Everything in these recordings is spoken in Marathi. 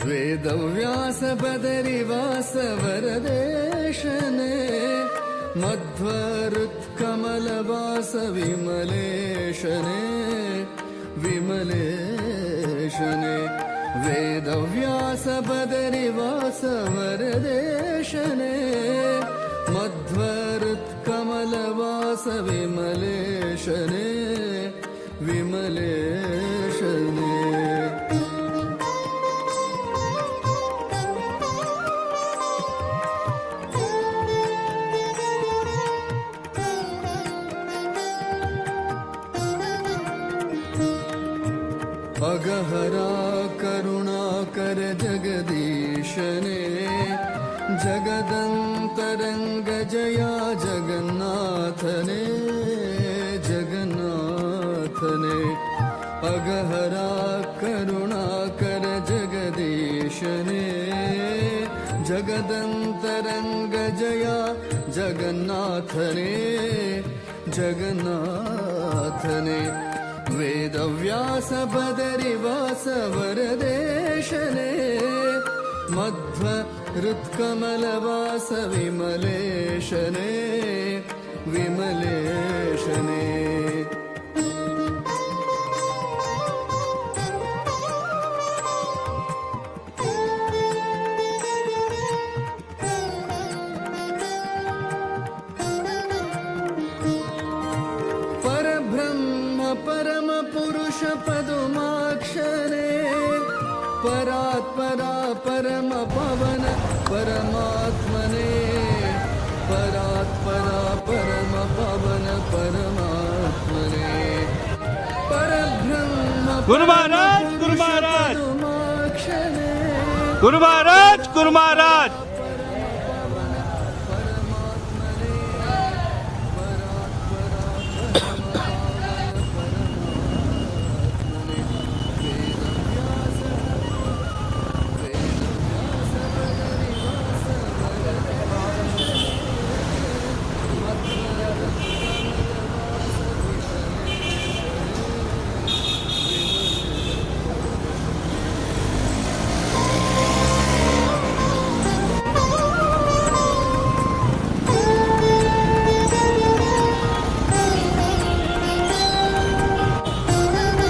वेदव्यास बदरिवास वरदेशने मध्वरुत्कमलवास विमलेशने विमलेशने वेदव्यास बदरिवास वरदेशने मध्वरुत्कमलवास विमलेशने विमलेशने अगहरा करुणाकर जगदीशने जगदंतरंग जया जगन्नाथने जगन्नाथने अगहरा करुणाकर जगदीशने जगदंतरंग जया जगन्नाथने जगन्नाथने वेदव्यास बदरिवास वरदेशने मध्वरुत्कमलवास विमलेशने विमलेशने परम पुरुष पदुमाक्षरे परात्परा परम पवन परमात्मने परात्परा परम पवन परमात्मने परब्रह्म गुरु महाराज गुरु महाराज गुरु महाराज गुरु महाराज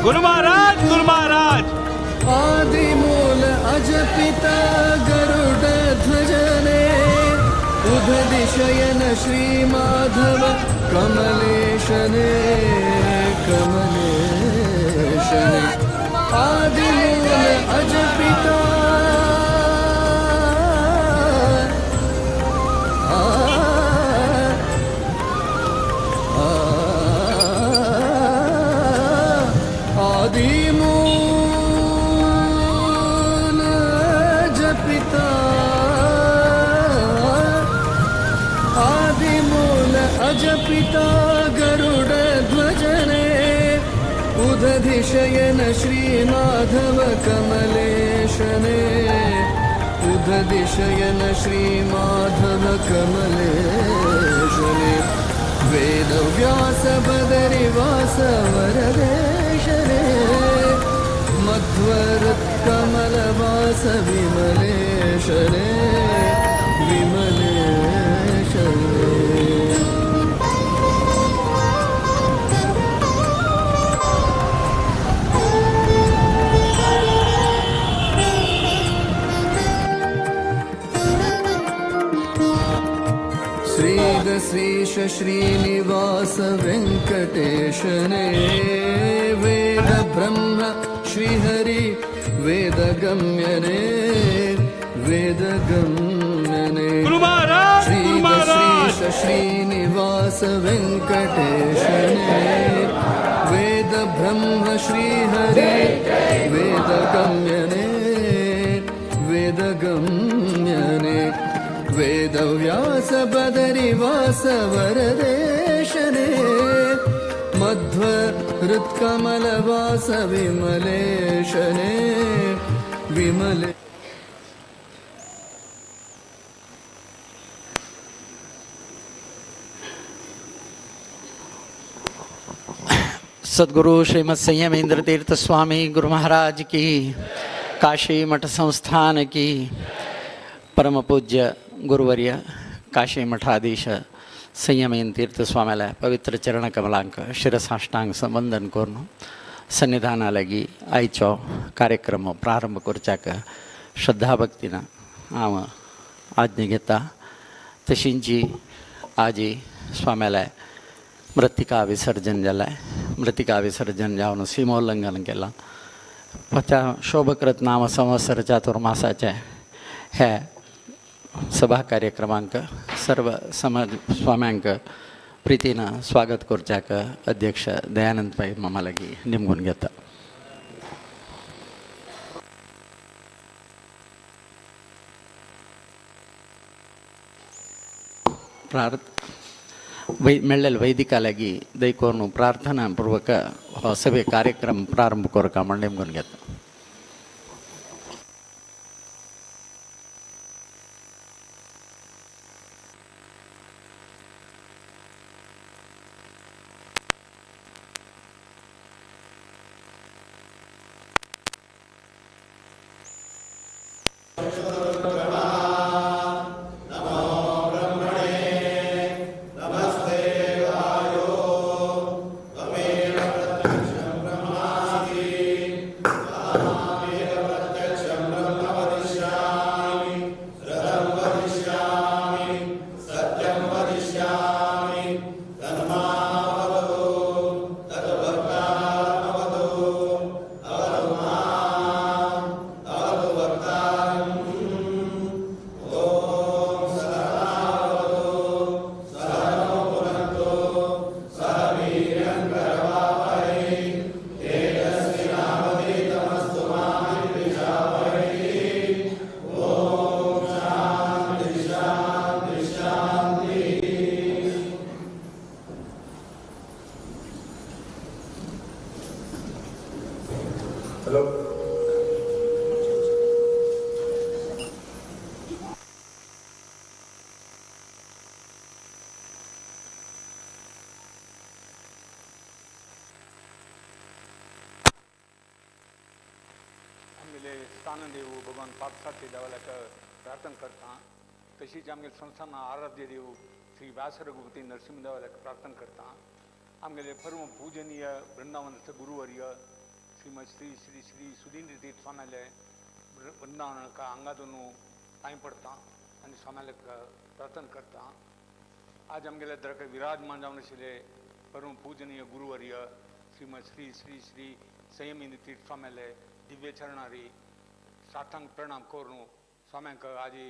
गुरु महाराज गुरु महाराज आदि मूल अज पिता गरुड ध्वजने उध दिशयन श्री माधव कमलेशने कमलेशने आदि मूल अज पिता पिता गरुड ध्वजने उदधिशयन श्री माधव कमलेशने उदधिशयन श्री माधव कमलेशने वेदव्यास बदरिवास वरदेशने मध्वरुत्कमलवास विमलेशने विमलेशने श्रीश श्रीनिवास वेंकटेशने वेद ब्रह्म श्रीहरि वेदगम्यने वेदगम्यने श्रीश श्रीनिवास वेंकटेशने वेद ब्रह्म श्रीहरि वेदगम्यने वेदगम्यने वेदव्यास बदरिवास वरदेशने मध्वरुत्कमलवास विमलेशने विमले सद्गुरु श्रीमद संयमेंद्र तीर्थ स्वामी गुरु महाराज की काशी मठ संस्थान की परम पूज्य गुरुवर्य काशी मठाधीश संयमेन तीर्थ स्वाम्याला पवित्र चरण कमलांक शिरसाष्टांग वंदन करून सन्निधानालागी आयचो कार्यक्रम प्रारंभ करच्याक श्रद्धा भक्तीनं हांव आज्ञा घेता. तशींची आजी स्वाम्याला मृतिका विसर्जन जालें. मृतिका विसर्जन जावन सीमोल्लंघन केलां. त्या शोभकृत नाम संवत्सर चातुर्मासाचे हे सभा कार्यक्रमांक सर्व समाज स्वाम्यांक प्रितीनं स्वागत करच्याक अध्यक्ष दयानंद पै मामा लागी निमगून घेता. मेळ्ळेल्या वैदिका लागी दयकोरून प्रार्थना पूर्वक हो सभे कार्यक्रम प्रारंभ करका म्हण निमगून घेता. स्थान देव भगवान पाकसाथे देवाला प्रार्थना करता. तशीच आमगे संस्थाना आराध्य देव श्री व्यास रघुपती नरसिंह देवाला प्रार्थना करता. आमगेले परम पूजनीय वृंदावन गुरुवर्य श्रीमद श्री श्री श्री सुधींद्र तीर्थ स्वाम्याले वृंदावन का अंगादून पांय पडता आणि स्वाम्याला प्रार्थना करता. आज आमगेले दरक विराजमान जावन आशिल्ले परम पूजनीय गुरुवर्य श्रीमद श्री श्री श्री संयमेंद्र तीर्थ स्वाम्याले दिव्य चरणारी साष्टांग प्रणाम करून स्वाम्यांक आजी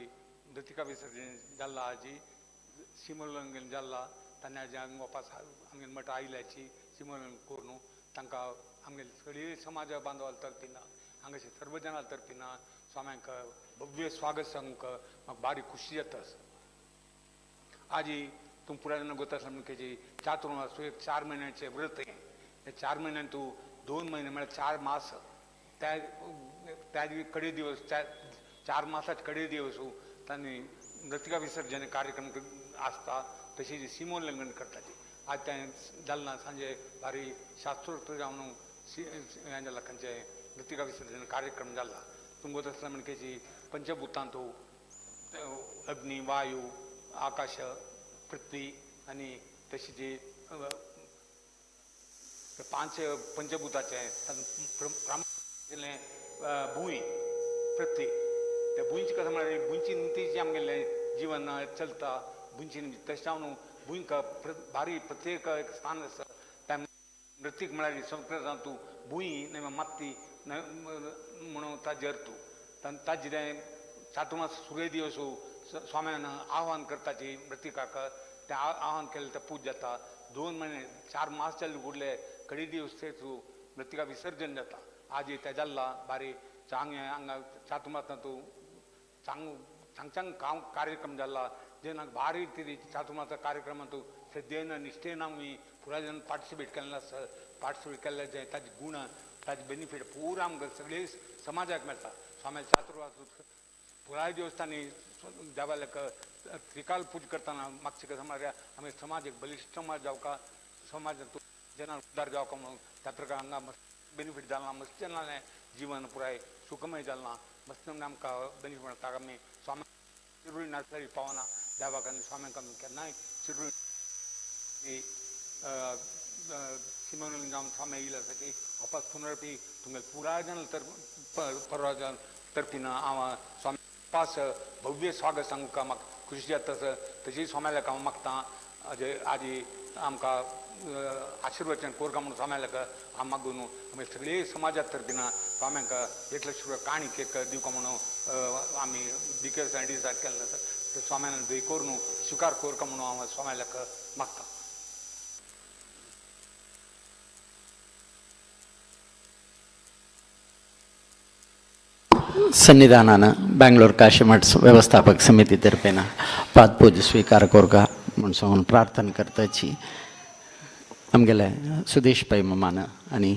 मृतिका विसर्जन जाल्ला. आजी सीमोल्लंघन जाल्ला. तांणे आजी हांगा वापस आमगे मठ आयल्याची सीमोल्लंघन करून तांकां आमगे सगळे समाज बांदवाल तर्फीन हांगाचे सर्व जनां तर्फीन स्वाम्यांक भव्य स्वागत सांगूंक म्हाका बारी खुशी जाता. आजी तूं पुराय जाणां गोत आसलें म्हणके चातुर्मास एक 4 म्हयन्याचें व्रत हें. हे 4 म्हयन्यान तूं 2 म्हयने म्हळ्यार 4 मास त्या कडे दिवस 4 मासाचे कडे दिवस तांणी मृतिका विसर्जन कार्यक्रम आसता. तशी सीमोल्लंघन करता. आज ते जालना सांजे भारी शास्त्रोक्त जावन हें जालां खंयचे मृतिका विसर्जन कार्यक्रम जाल्ला. तुमगो आसता म्हणके पंचभूतांत अग्नी वायू आकाश पृथ्वी आनी तशी 5 पंचभूताचे भूंय पृथ्वी. त्या भुंयची कथा म्हळ्यार भुंयची नितीची आमगेलें जीवन चलता. भुंयची तशें जावन भुंयक भारी प्रत्येक एक स्थान आसा. त्या मृतीक म्हळ्यार संस्कृतांत तूं भुंय नाजाल्यार माती म्हणून ताजेर तूं ताजे चातुर्मास सुरय दिवस स्वाम्यान आव्हान करताची मृतिकाक. तें आव्हान केलें तें पूज जाता. 2 म्हयने 4 मास जाले उरले कडे दिवस ते तूं मृतिका विसर्जन जाता. आज ते जाल्ला बारी चांग हांगा चातुर्मासांत तूं चांग कार्यक्रम जाल्ला. जे म्हाका बारी तरेची चातुर्मासा कार्यक्रमांत तूं श्रद्धेन निश्ठेन आमी पुराय जाण पार्टिसिपेट केल्लें आसा. पार्टिसिपेट केल्लें जें ताजे गूण ताजे बेनिफीट पुरो आमकां सगळे समाजाक मेळटा. स्वाम्या चातुर्मास पुराय दिवस तांणी देवाक त्रिकाल पूज करतना मागचे कशें म्हळ्यार आमी समाज एक बलिश्ठ समाज जावका समाजांत जनां उद्धार जावका म्हणून त्या प्रकार हांगा बेनिफीट जालां. मस्त जनालें जीवन पुराय सुखमय जालना मस्त आमकां बेनीफ मेळटा आमी स्वामी शिरोळी नर्सरी पावना देवाक आनी स्वाम्यांक आमी केन्नाय शिरोळी सिमोन जावन स्वामी येयला आसा की वापस पुनरपी तुमगे पुराय जन तर परवाजन तर्फीन हांव स्वामी पास भव्य स्वागत सांगूंक म्हाका खुशी जाता तशी स्वाम्याक हांव मागता आजी आमकां आशिर्वचन कोरगा म्हणून स्वाम्याक हांव मागून आमी सगळे समाजा तर्फीन स्वाम्यांक 1 लाख रुपया काणी केक दिवका म्हणून आमी डिकेल्स डिसायड केल्लें आसा ते स्वाम्यान दय करून स्विकार कोरका म्हणून हांव स्वाम्याक मागता. सन्निधानानं बेंगलोर काशीमठ व्यवस्थापक समिती तर्फेन पादपूज स्वीकार कोरगा म्हूण सांगून प्रार्थना करताची आमगेले सुदेश पै मामान आनी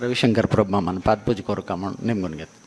रविशंकर प्रभू मामान पादपूज कोरका म्हूण नेमून घेता.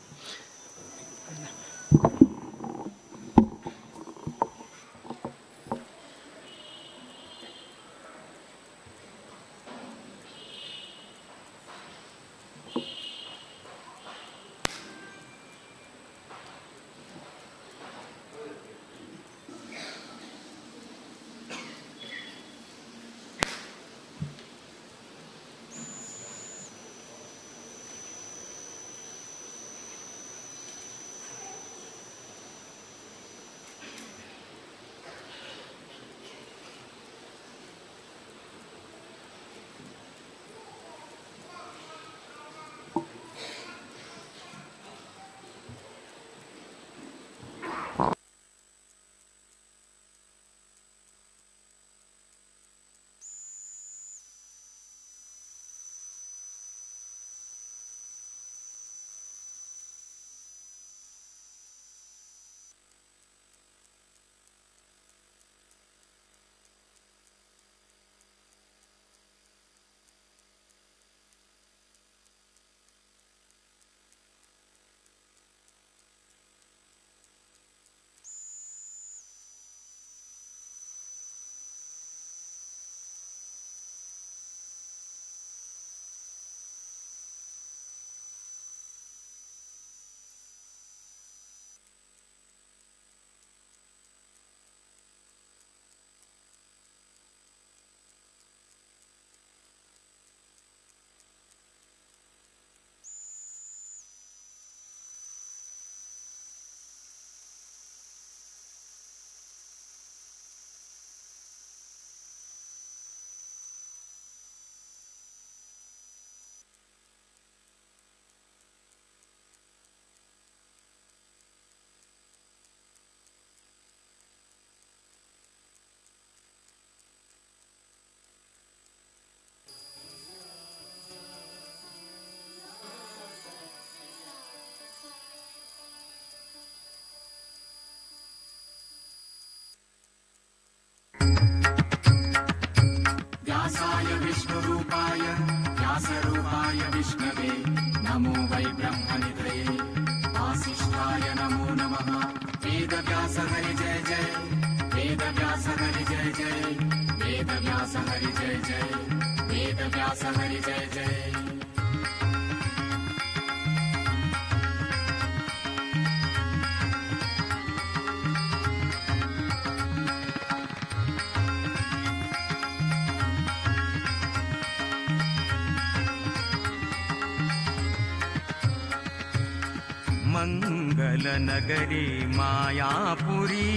मंगलनगरी मायापुरी,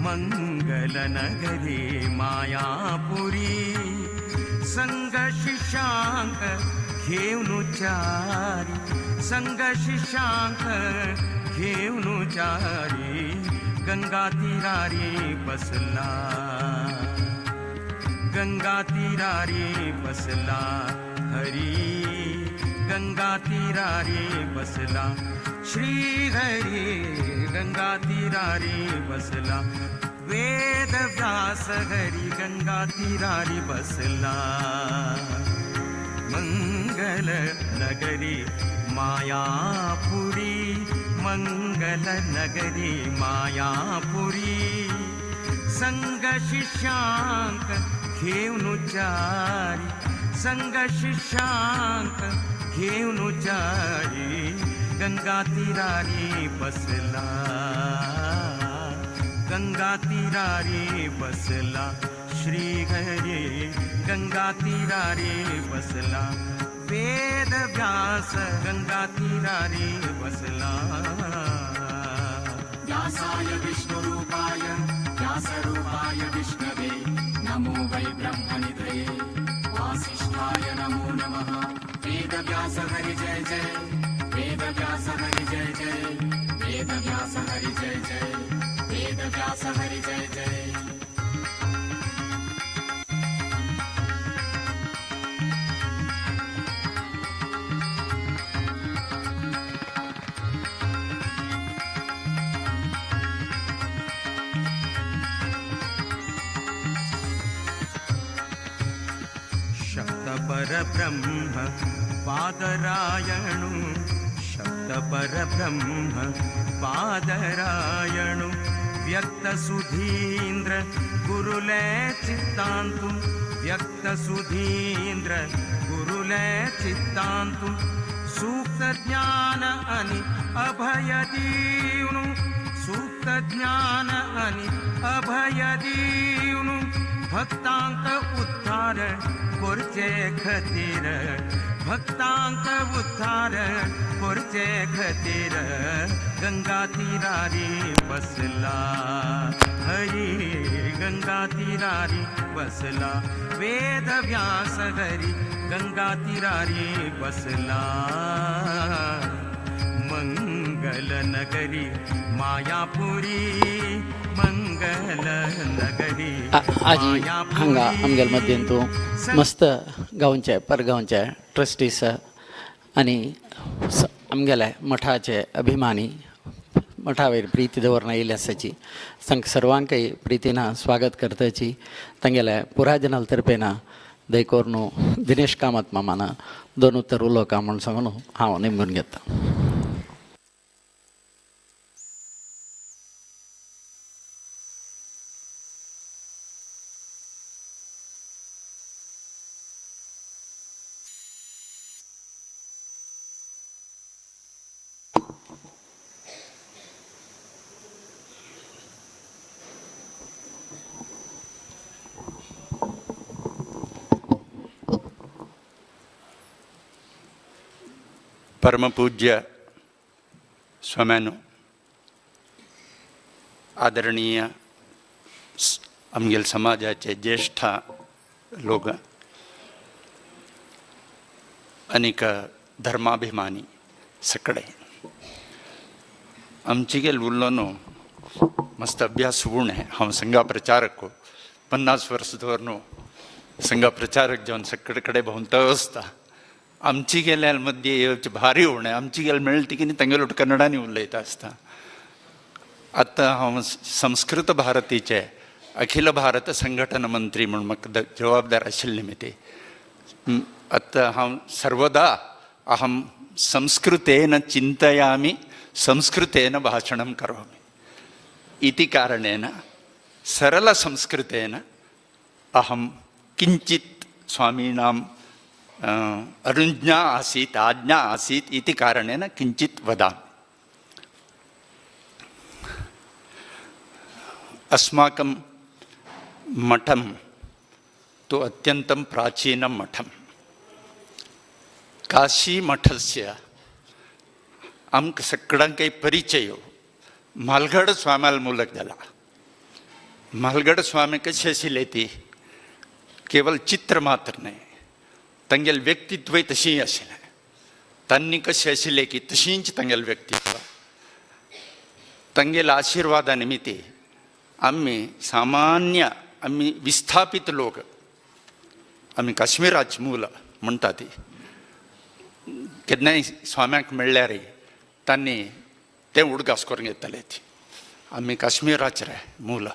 मंगलनगरी मायापुरी, संग शिशांक घेऊन चारी, संग शिशांक घेऊन चारी, गंगा तीरारी बसला, गंगा तीरारी बसला हरी, गंगा तीरारी बसला श्री हरी, गंगा तीरारी बसला वेद व्यास हरी, गंगा तीरारी बसला. मंगल नगरी मायापुरी, मंगल नगरी मायापुरी, संग शिशांक घेऊन चारी, संग शिशांक घेऊन चारी, गंगा तीरारी बसला, गंगा तीरारी बसला, श्री हरी गंगा तीरारी बसला, वेद व्यास गंगा तीरारी बसला. व्यासाय विष्णुरूपाय व्यासरूपाय विष्णवे नमो वै ब्रह्मनिधये वासिष्ठाय नमो नमः. वेदव्यास हरि जय जय, वेदव्यास हरि जय जय, वेदव्यास हरि जय जय, वेदव्यास हरि जय जय. परब्रह्म पादरायणु, शब्द परब्रह्म पादरायणु, व्यक्त सुधींद्र गुरुलय चित्तांतु, व्यक्त सुधींद्र गुरुलय चित्तांतु, सूक्त ज्ञान अनि अभय दीवनु, सूक्त ज्ञान अनि अभय दीवनु, भक्तांक उद्धार पुरचे खतीर, भक्तांक उद्धार पुरचे खतीर, गंगा तीरारी बसला, हरी गंगा तीरारी बसला, वेद व्यास हरी गंगा तीरारी बसला. मंगल नगरी मायापुरी, मंगल नगरी आजी हांगा आमगेल मध्येन तूं मस्त गांवचे परगांवचे ट्रस्टीस आनी आमगेले मठाचे अभिमानी मठा वयर प्रीती दवरना येयली आसाची तांकां सर्वांकय प्रितीन स्वागत करताची तांगेले पुराय जनाल तर्फेन दयकोर न्हू दिनेश कामत मामान दोन उत्तर उलोवका म्हूण सांगून हांव नेमून घेता. परमपूज्य स्वाम्यानो, आदरणीय आमगेल समाजाचे ज्येष्ठ लोक, अनेक धर्माभिमानी सगळे आमची गेल उरलो न्हू मस्त अभ्यास उणे. हांव संघा प्रचारक 50 वर्स दवर न्हू संघा प्रचारक जावन सगळे कडेन भोंवता आसता. आमची गेल्याल मध्ये येवचे भारी उणे. आमची गेल मेळटा की तांगेलो कन्नडांनी उलयता आसता. आतां हांव संस्कृत भारतीचे अखिल भारत संघटन मंत्री म्हणून म्हाका जबाबदार आशिल्ले निमित्ते आतां हांव सर्वदा अहं संस्कृतेन चिन्तयामि, संस्कृतेन भाषणं करोमि इति कारणेन सरलसंस्कृतेन अहं किञ्चित् स्वामीनां अनुज्ञा आसीत्, आज्ञा आसीत् इति कारणेन किञ्चित् वदामि. अस्माकं मठं तु अत्यन्तं प्राचीनं मठं. काशीमठस्य आमकां सगळ्यांकय परिचय म्हालगड स्वाम्याल मूलक जाला. म्हालगड स्वामी कशे आशिल्ले ती केवल चित्र मात्र न्हय, तांगेल व्यक्तित्वय तशीं आशिल्लें. तांणी कशें आशिल्लें की तशींच तांगेल व्यक्तित्व. तांगेल आशिर्वादा निमित्ते आमी सामान्य आमी विस्थापीत लोक, आमी काश्मीराची मूल म्हणटा ती, केन्नाय स्वाम्याक मेळ्ळ्यार तांणी तें उडगास करून घेतले ती. आमी काश्मीराचे रे मूल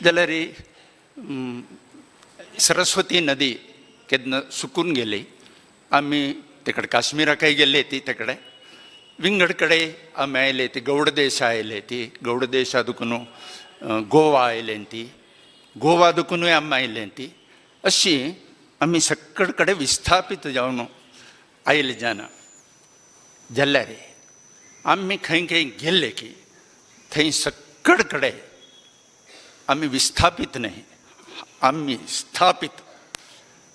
जाल्यार सरस्वती नदी केन्ना सुकून गेली. आमी तिकडे काश्मीराकय गेले ती तिकडे विंगड कडेन आमी आयले ती गौड देश आयले ती गौड देशा दुखून गोवा आयले ती गोवा दुखूनय आमी आयले ती. अशी आमी सगळे कडेन विस्थापीत जावन आयले जाना. जाल्यार आमी खंय खंय गेल्ले की थंय सक्कड कडेन आमी विस्थापीत न्ही, आमी स्थापीत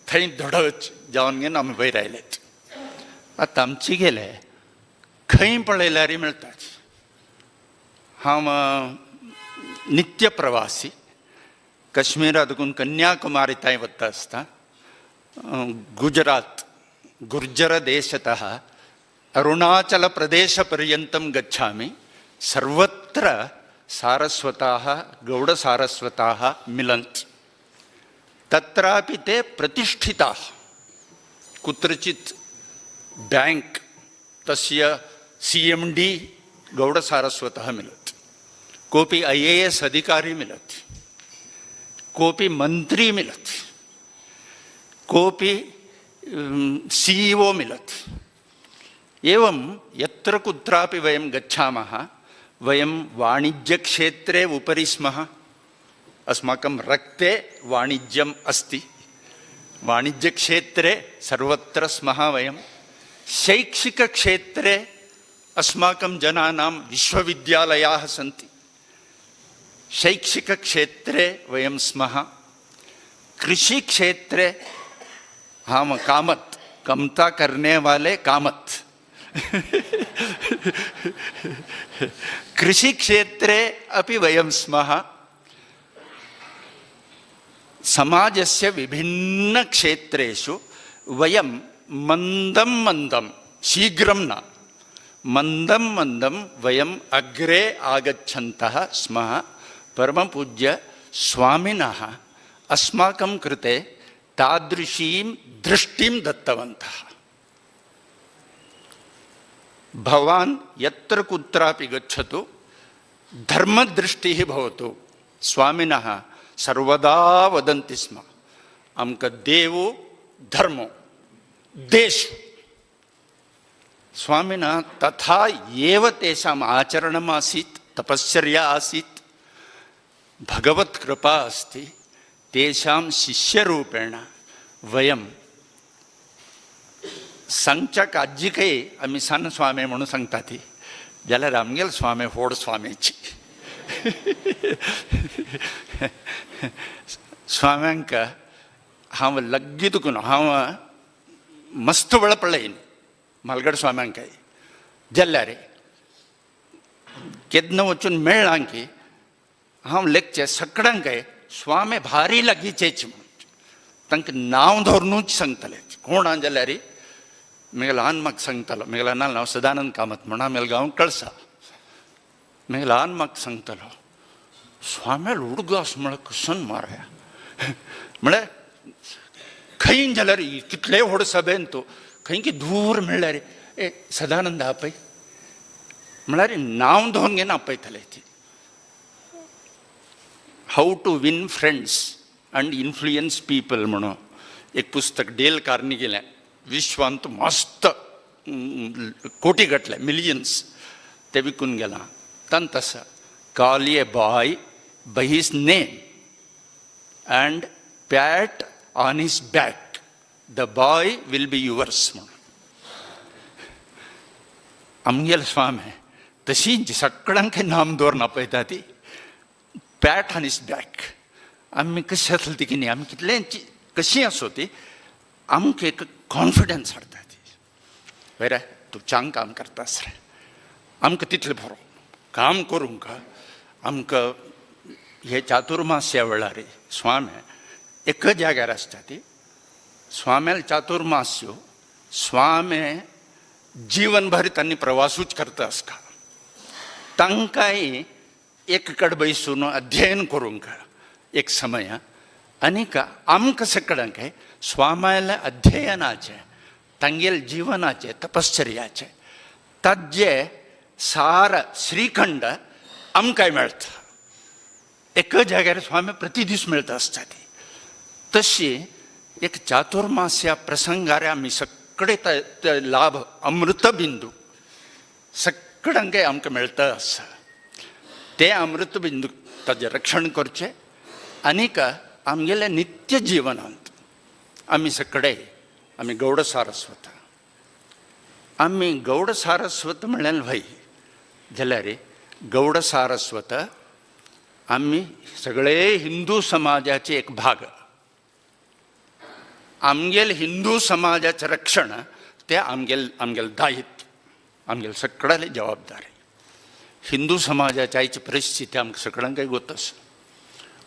थंय धडच जावन घेवन आमी वयर आयलेत. आतां आमचे गेले खंय पळयल्यार मेळटात. हांव नित्य प्रवासी. काश्मीरातून कन्याकुमारी ताईं वता आसता गुजरात गुर्जर देशतः अरुणाचल प्रदेश पर्यन्तं गच्छामि. सर्वत्र सारस्वताः गौड सारस्वताः मिलन्ति. तत्रापि ते प्रतिष्ठिताः. कुत्रचित् बैंक तस्य CMD गौड सारस्वतः मिलति, कोऽपि IAS अधिकारी मिलति, कोऽपि मंत्री मिलति, कोऽपि CEO मिलति. एवं यत्र कुत्रापि वयं गच्छामः वयं वाणिज्यक्षेत्रे उपरि स्मः. अस्माकं रक्ते वाणिज्यम् अस्ति. वाणिज्यक्षेत्रे सर्वत्र स्मः वयं. शैक्षिकक्षेत्रे अस्माकं जनानां विश्वविद्यालयाः सन्ति. शैक्षिकक्षेत्रे वयं स्मः. कृषिक्षेत्रे हम कामत कमता करने वाले कामत कृषिक्षेत्रे अपि वयं स्मः. समाजस्य विभिन्नक्षेत्रेषु वयं मन्दं मन्दं शीघ्रं न मन्दं मन्दं वयम् अग्रे आगच्छन्तः स्मः. परमपूज्य स्वामिनः अस्माकं कृते तादृशीं दृष्टिं दत्तवन्तः. भवान् यत्र कुत्रापि गच्छतु धर्मदृष्टिः भवतु. स्वामिनः सर्वदा वदन्ति स्म अमुक देवो धर्मो देशो. स्वामिनः तथा एव तेषाम् आचरणम् आसीत्, तपश्चर्या आसीत्. भगवत् कृपा अस्ति. तेषां शिष्यरूपेण वयं सांगच्या काज्जिके आमी सान स्वामी म्हणून सांगता ती जाल्यार आमगेले स्वामी व्हड स्वामीची. स्वाम्यांक हांव लग्गी तुकून हांव मस्त वेळ पळयन म्हालगड स्वाम्यांकाय जाल्यार केदना वचून मेळ्ळां की हांव लेखचे सगळ्यांकाय स्वामी भारी लागींचेच म्हणून तांकां नांव धरूनच सांगतले. कोण आं जाल्यार म्हगे ल्हान म्हाका सांगतालो. म्हगे ल्हान हांव सदानंद कामत म्हणून आमगेले गांव कळसा. म्हगे ल्हान म्हाका सांगतालो स्वाम्याल हुडगो आसा म्हळ्यार कसन मारया म्हळ्यार खंय जाल्यार कितले व्हड सभेन तूं खंय की दूर म्हणल्यार ए सदानंद आपय म्हळ्यार नांव धरून घेवन आपयतले ती. How to win friends and influence people म्हणून एक पुस्तक डेल कार्नेगीलें विश्वांत मस्त कोटी गटले मिलियन्स ते विकून गेलां. तान तसा call a boy by his name and pat on his back, the boy will be yours. आमगेले स्वामी तशींच सगळ्यांक नाम दवरून आपयता ती पॅट ऑन हिज बॅक. आमी कशी आसली ती की न्ही आमी कितले कशी आसो ती आमकां एक कॉन्फिडन्स हाडटा ती. वेरे तूं चांग काम करतास रे आमकां तितलें बरो काम करूंक आमकां हे चातुर्मास ह्या वेळार स्वामी एक जाग्यार आसता ती. स्वाम्याल चातुर्मास्यो स्वामी जीवनभर तांणी प्रवासूच करता आसता. तांकांय एक कडेन बसून अध्ययन करूंक एक समय आनीक आमकां सगळ्यांक स्वाम्याल्या अध्ययनाचे तांगेल जिवनाचे तपश्चर्याचे ताजे सार श्रीखंड आमकांय मेळटा. एक जाग्यार स्वामी प्रतिदीस मेळटा आसता ती. तशी एक चातुर्मास्या प्रसंगार आमी सगळे लाभ अमृत बिंदू सगळ्यांक आमकां मेळटा आसा. ते अमृत बिंदू ताजें रक्षण करचें आनीक आमगेल्या नित्य जिवनांत आमी सगळे आमी गौड सारस्वत आम्ही गौड सारस्वत म्हणल्यार भाई जाल्यार गौड सारस्वत आम्ही सगळे हिंदू समाजाचे एक भाग. आमगेल हिंदू समाजाचं रक्षण ते आमगेल दायित्व, आमगेल सगळ्याले जबाबदारी. हिंदू समाजाची आयची परिस्थिती आमकां सगळ्यांक गोतस.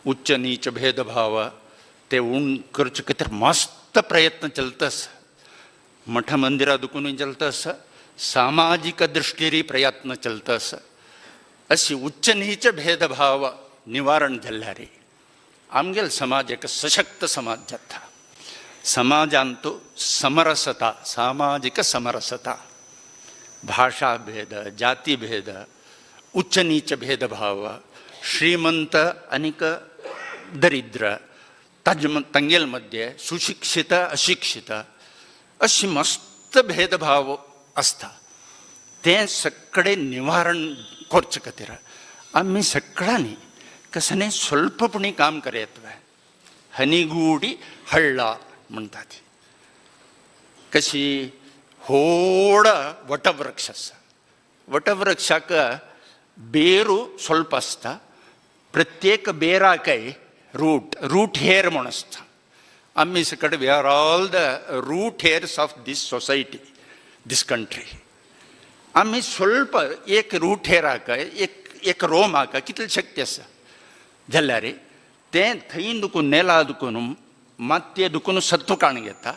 उच्च नीच भेदभाव ते उण करचे खातीर मस्त प्रयत्न चलतस. मठ मंदिरा दुखून चलतस, सामाजिक दृश्टीरी प्रयत्न चलतस. अशी उच्च नीच भेदभाव निवारण जाल्यार आमगेल समाज एक सशक्त समाज जाता. समाजांतू समरसता, सामाजिक समरसता, भाषा भेद, जाती भेद, उच्च नीच भेदभाव, श्रीमंत आनीक दरिद्र तंगेल मध्ये सुशिक्षित अशिक्षित अशी मस्त भेदभाव असता. ते सगळे निवारण करचे खातीर आम्ही सगळ्यांनी कसने स्वल्पपणी काम करत. हनीगूडी हळ्ळा म्हणतात कशी व्हड वटवृक्ष आसा. वटवृक्षाक ಬೇರು ಸ್ವಲ್ಪ असता, प्रत्येक ಬೇರಾಕೈ रूट हेर म्हणून असता. आम्ही सकट we are all the root heirs of this society, this country. आम्ही स्वल्प एक रूट हेराक एक रोमाक कितली शक्ती आसा जाल्यार तें थंय दुखून नेला दुखून मातये दुखून सत्व काण घेता,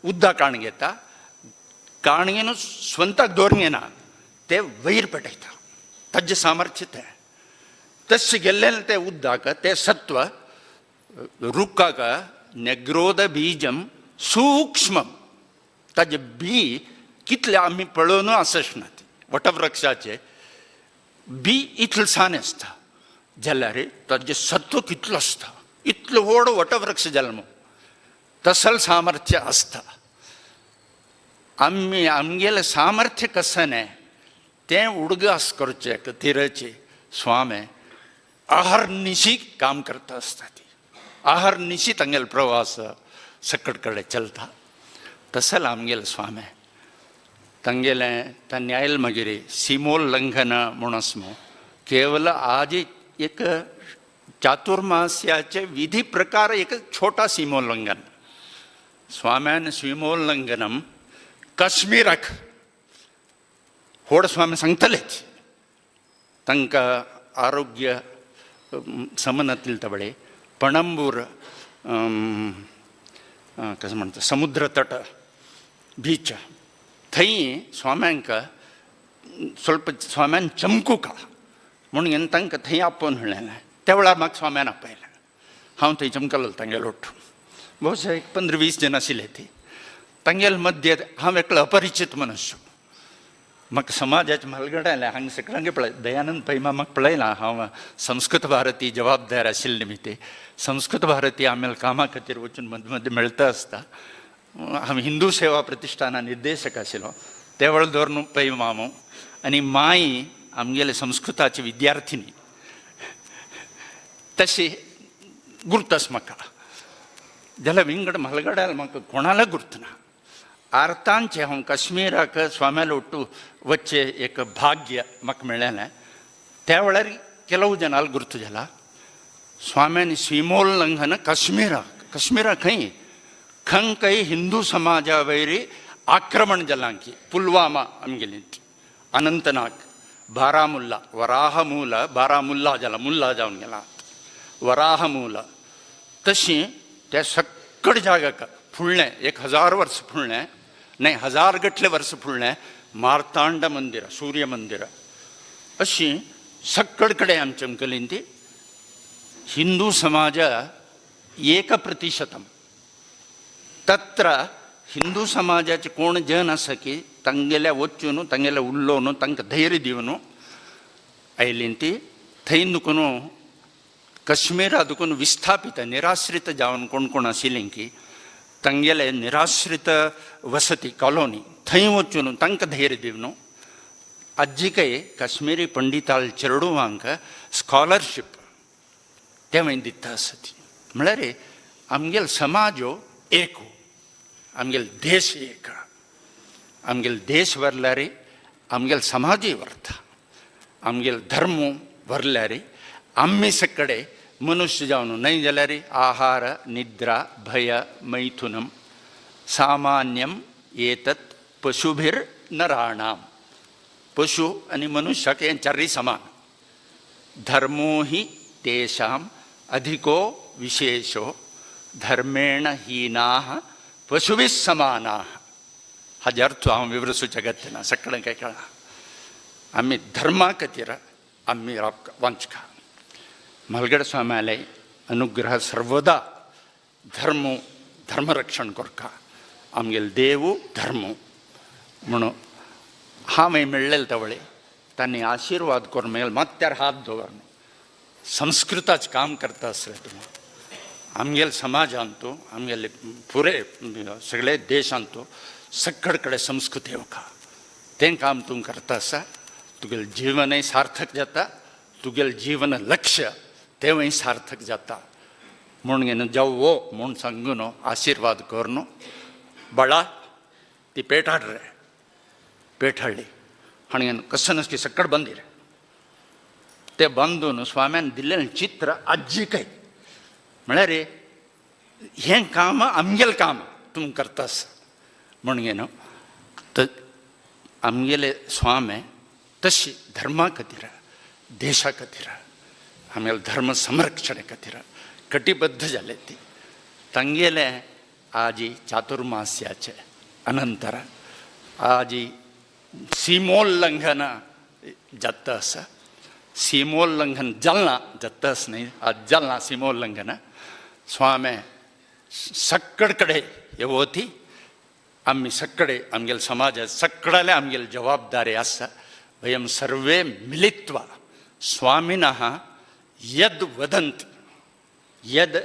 उद्दा काण घेता, काणगेन स्वंताक दवरून घेना, ते वयर पेटयता. ताजें सामर्थ्य तें. तशें गेल्लें तें उद्दाक तें सत्व रुखाक नेग्रोद बीजम सूक्ष्म, ताजें बी कितलें आमी पळोवन आसनात. वटवृक्षाचे बी इतलसाण आसता जाल्यार ताजें सत्व कितलो आसता. इतलो व्हड वटवृक्ष जल्म तसल सामर्थ्य आसता. आमगेलें सामर्थ्य कसने तें उडगास करचे खातीरचे स्वामी अहर्निशी काम करता आसता. ती अहर्निशी तांगेलो प्रवास सकट कडेन चलता. तसल आमगेले स्वामी तांगेलें तांणी आयले मागीर सीमोल्लंघन म्हणून मो केवल आज एक चातुर्मास्याचे विधी प्रकार एक छोटा सीमोल्लंघन. स्वाम्यान सीमोल्लंघनम काश्मीराक व्हड स्वामी सांगतलेच. तांकां आरोग्य समनतील तबडे पणंबूर कशें म्हणटा समुद्र तट बीच थंय स्वाम्यांक स्वल्प स्वाम्यान चमकू का म्हणून तांकां थंय आपोवन म्हणलें. त्या वेळार म्हाका स्वाम्यान आपयलें. हांव थंय चमकलो तांगेलो उठून. बहुशा एक 15-20 जण आशिल्ले ती. तांगेल मध्य हांव एकलो अपरिचीत मनुश्य. म्हाका समाजाचे म्हालगड्याले हांगा सगळ्यांक पळय दयानंद पैमा म्हाका पळयलां. हांव संस्कृत भारती जबाबदार आशिल्ले निमित्ते संस्कृत भारती आम्याल कामा खातीर वचून मध्य मध्य मेळटा आसता. हांव हिंदू सेवा प्रतिश्ठाना निर्देशक आशिल्लो. त्या वेळार धरून पैमामो आनी माई आमगेले संस्कृताची विद्यार्थिनी तशी गुर्तस म्हाका. जाल्यार विंगड म्हालगड्याल म्हाका कोणाला गुर्तना. आर्तांचे हांव काश्मीराक स्वाम्यालो उट्टू वच्चे एक भाग्य म्हाका मेळ्ळेलें. त्या वेळार ಕೆಲವು ಜನಾಲ್ ಗುರ್ತು ಜಲ स्वाम्यानी सीमोल्लंघन काश्मीरा खंय खंय हिंदू समाजा वयरी आक्रमण जालांकी. पुलवामा आमगेली, अनंतनाग, बारामुल्ला, वराहमूल बारामुल्ला जाला, मुल्ला जावन गेला वराहमूल. तशी त्या सक्कड जागाक फुडलें 1000 वर्स फुडलें न्हय 1000 गटले वर्स फुडलें मार्तांड मंदिर, सूर्य मंदिर अशी सक्कड कडेन आमचे अमकलीन ती. हिंदू समाज 1% तत्र हिंदू समाजाचे कोण जन आसा की तांगेल्या वचून तांगेल्या उल्लोवन तांकां धैर्य दिवन आयलीं ती. थंय दुखून काश्मीरा दुखून विस्थापित निराश्रित जावन कोण कोण आशिल्लीं की तांगेले निराश्रित वसती कॉलोनी थंय वचून तांकां धैर्य दिवन अज्जिकय काश्मीरी पंडिताल चेडवांक स्कॉलरशीप तेवय दिता आसा ती. म्हळ्यार आमगेलो समाज एक, आमगेलो देश एक, आमगेल देश भरला रे, आमगेल समाजही भरता, आमगेल धर्म भरल्या रे. आम्ही सगळे मनुष्य जावन नाही जाल्यार रे आहार निद्रा भय मैथुनम सामान्यम एतत् पशुभिर नराणाम. पशु आणि मनुष्य यांच्यारी समान. धर्मो हि तेषाम अधिको विशेषो धर्मेण हीनाः पशुभिः समानाः. हाजे अर्थ हांव विवरसू जगत ना सगळें काय कळना. आम्ही धर्मा खातीर आम्ही वांचका. म्हालगड स्वाम्याले अनुग्रह सर्वदा धर्मरक्षण करता. आमगेल देव धर्म म्हणून हांवें मेळ्ळेले तवळे तांणी आशिर्वाद करून मेळ मात्यार हात दवरन संस्कृताचें काम करता आसले तुमी. आमगेल समाजांतू आमगेले पुरे सगळे देशांतू सगळे कडेन संस्कृती येवका तें काम तूं करता आसा. तुगेलें जिवनय सार्थक जाता, तुगेलें जीवन लक्ष्य तेवूय सार्थक जाता. म्हूण घेवन जावो म्हूण सांगून आशिर्वाद कर न्हू. बाळा ती पेट हाड रे. पेट हाडली आनी कसं नसकी सकट बंदिरे. ते बांदून स्वाम्यान दिल्लें चित्र आज्जीकय म्हळ्यार रे हें काम आमगेलें काम तुम करता आसा म्हूण घेवन आमगेले स्वामे तशी धर्मा खातीर देशा खातीर आमगेले धर्म संरक्षणे खातीर कटिबद्ध जाले. ती तांगेले आजी चातुर्मास्याचे अनंतर आजी सीमोल्लंघन जाता आसा. सीमोल्लंघन जालना जाता आसा न्ही. आज जालना सीमोल्लंघन स्वामे सक्कड कडेन येवती. आम्ही सगळे आमगेले समाजा सगळ्याले आमगेली जबाबदारी आसा. वयं सर्वे मिलित्वा स्वामिनः यद् वदन्ति यद्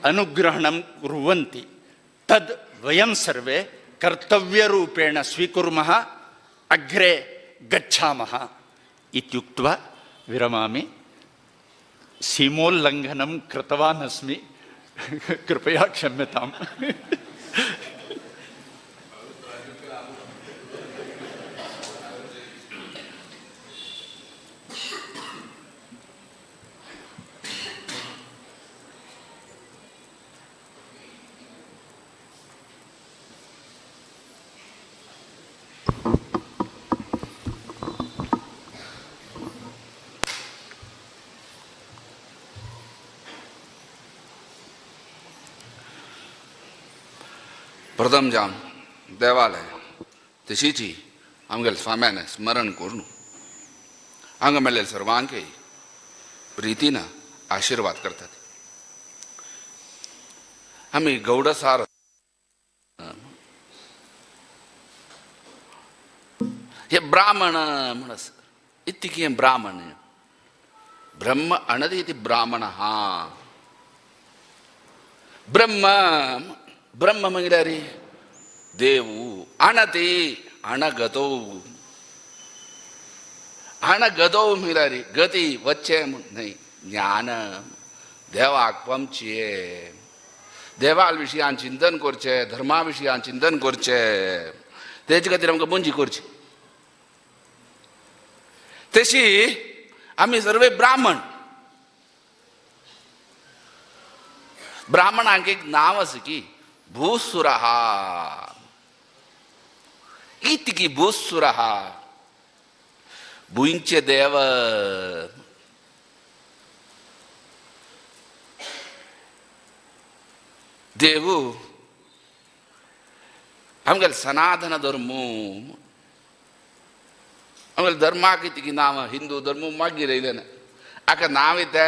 अनुग्रहणं कुर्वन्ति तद् वयं सर्वे कर्तव्यरूपेण स्वीकुर्मः अग्रे गच्छामः इत्युक्त्वा विरमामि. सीमोल्लङ्घनं कृतवान् अस्मि, कृपया क्षम्यताम्. प्रथम जावन देवालय तशीची आमगेले स्वाम्यान स्मरण करून हांगा मेळ्ळेले सर्वांकय प्रितीन आशिर्वाद करतात. आमी गौडसार हे ब्राह्मण म्हणस इतकी ब्राह्मण ब्रह्म अणदी इति ब्राह्मण. हा ब्रह्म म्हळ्यार देवू. अणती अणगतो. अणगतो म्हळ्यार गती वच्चे म्हूण न्हय. ज्ञान देवाक पमचे, देवा विशयान चिंतन करचें, धर्मा विशयान चिंतन करचें, तेजे खातीर आमकां मुंजी करची. तशी आमी सर्वे ब्राह्मण. ब्राह्मणांक एक नाव आसा की भूसुरः. इतकी भूसुरः भुंयचे देव. देवू आमगेले सनातन धर्म. आमगेले धर्माक इतकी नांव. हिंदू धर्म मागीर येयलें ना. हाका नांव येता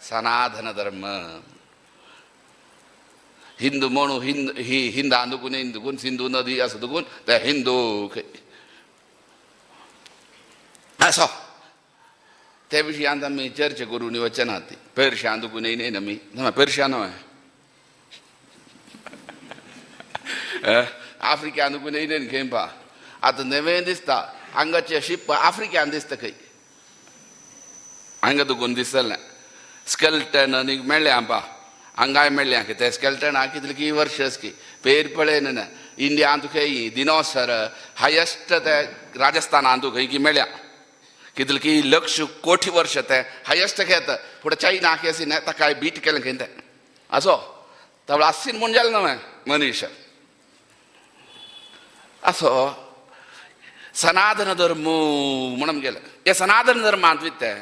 सनातन धर्म. हिंदू म्हणू हिंदांदूकून हिंदूकून सिंधू नदी आसा देखून ते हिंदू असो. ते विशयांत आमी चर्चा करून वचना. ती पेर्शान दुखून येयन आमी पेर्शान आफ्रिकान दुखून येयन खेळपा. आतां नवें दिसता हांगाचे शिप आफ्रिकान दिसता खंय. हांगा दुखून दिसलें स्केल्टन आनीक मेळ्ळे आमकां. हांगाय मेळ्ळे ते स्केल्टन कितले की वर्स की पेर पळयना. इंडियान तुका दिनोसर हायेस्ट ते राजस्थानान तुका की मेळ्या कितले की लक्ष कोटी वर्ष ते हायेस्ट घेत पुढे चायना केसी ना ताका बीट केलें खंय ते असो तवळ आसीन म्हूण जालें न्हय मनीस असो सनातन धर्म म्हणून गेलं हे सनातन धर्मांत वित्ते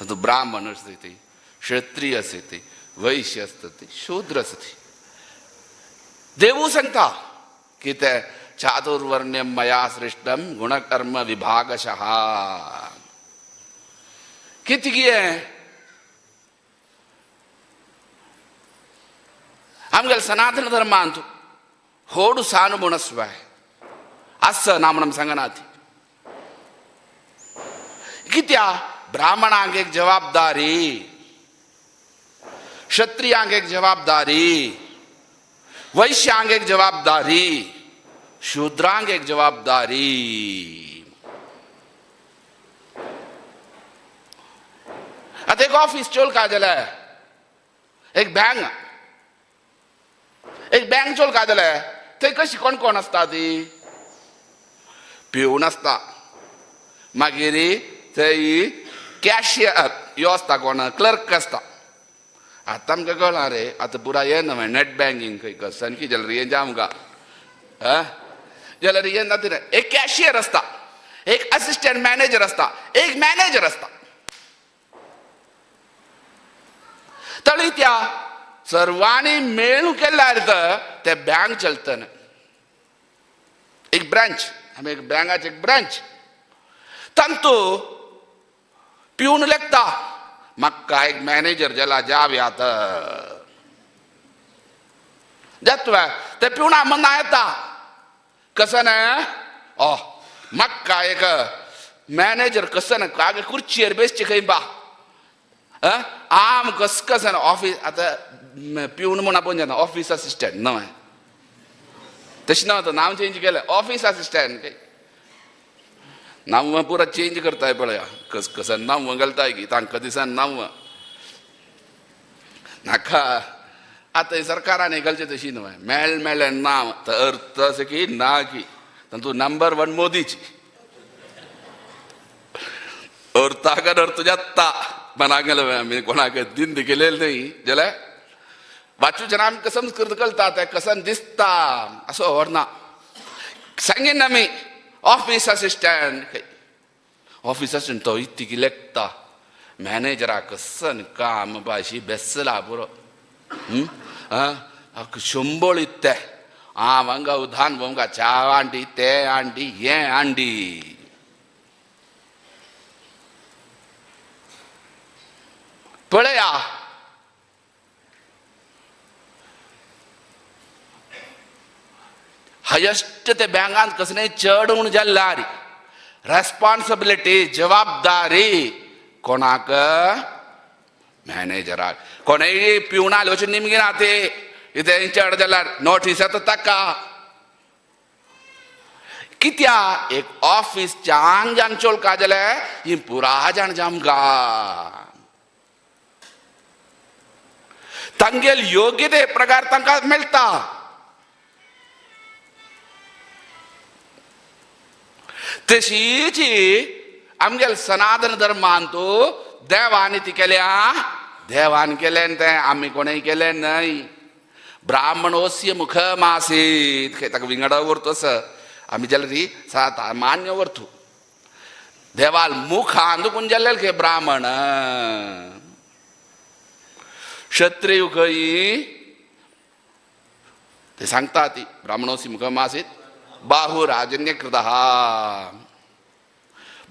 तू ब्राह्मण असते क्षत्रिय असते वैश्य असते शूद्र असते देवू सांगता की ते चातुर्वर्ण्यम मया सृष्टम गुणकर्म विभागशः किती आमगेल सनातन धर्मांत होडू सानु म्हणस्वाय असं ना म्हणून सांगना ती कित्या ब्राह्मणांक एक जबाबदारी क्षत्रियांक एक जबाबदारी वैश्यांक एक जबाबदारी शूद्रांक एक जबाबदारी आता एक ऑफिस चोल का जाल्यार एक बँक चोल का जाल्यार थंय कशी कोण कोण आसता ती पिवून आसता मागीर थंय कॅशियर यो आसता कोण क्लर्क आसता आतां आमकां कळना रे आतां पुराय येना नेट बँकिंग खंय कसन की जाल्यार हें आमकां जाल्यार हें जाता रे एक कॅशियर आसता एक असिस्टंट मॅनेजर आसता एक मॅनेजर आसता तळी त्या सर्वांनी मेळून केल्यार ते बँक चलतना एक ब्रांच आमी एक बँकाचे एक ब्रांच तांतू पिवन लेखता म्हाका एक मॅनेजर जाला जाव्यात जातवा ते पिवणा मना येता कसन म्हाका एक मॅनेजर कसन कागे खुर्चीर बेसचे खंय बा आम कसन ऑफिस आता पिवन म्हणून आपण जाता ऑफिस असिस्टंट न्हय तशें नव्हतं नांव चेंज केलें ऑफिस असिस्टंट नांव पुरा चेंज करताय पळया कसन नांव घालताय की तांकां दिसान नांव नाका आतां सरकारान घालचें तशी न्हय मेळ्ळें नांव तर अर्थ असो की ना की तूं नंबर 1 मोदीची अर्थाकन अर्थ जाता मना गेलो आमी कोणाक दिन केलेलं न्ही जाल्यार वाचूच्यान आमकां संस्कृत कळटा ते कसन दिसता असो व्हरना सांगीन आमी ऑफिस असिस्टंट तो इतकी लेखता मॅनेजरा कसन काम बाशी बेसला पुरो शंबळ इत्ते हांगा उधान भोंगा च्या आंडी ते आंडी हें आंडी पळया हायेस्ट ते बँकांत कसलें चड म्हूण जाल्ल्यार रेस्पॉन्सिबिलिटी जबाबदारी कोणाक मॅनेजराक कोणेय पिवणाले वचून निमगे ना ते इथे चड जाल्यार नोटीस येता ताका कित्या एक ऑफिसच्या आंगान चोलका जाल्यार ही पुरा जाण जामगा तांगेल योग्य ते प्रकार तांकां मेळटा तशीच आमगेल सनातन धर्मांतू देवानी ती केल्या देवान केलें तें आमी कोणेय केलें न्हय ब्राह्मणोस्य मुखमासीत ताका विंगडा व्हरतोस आमी जाल्यार ही सात मान्य व्हरतू देवाल मुख आंदूकून जाल्ले खे ब्राह्मण क्षत्रिय खंय ते सांगता ती ब्राह्मणोस्य मुखमासीत बाहु राजन्यकृतः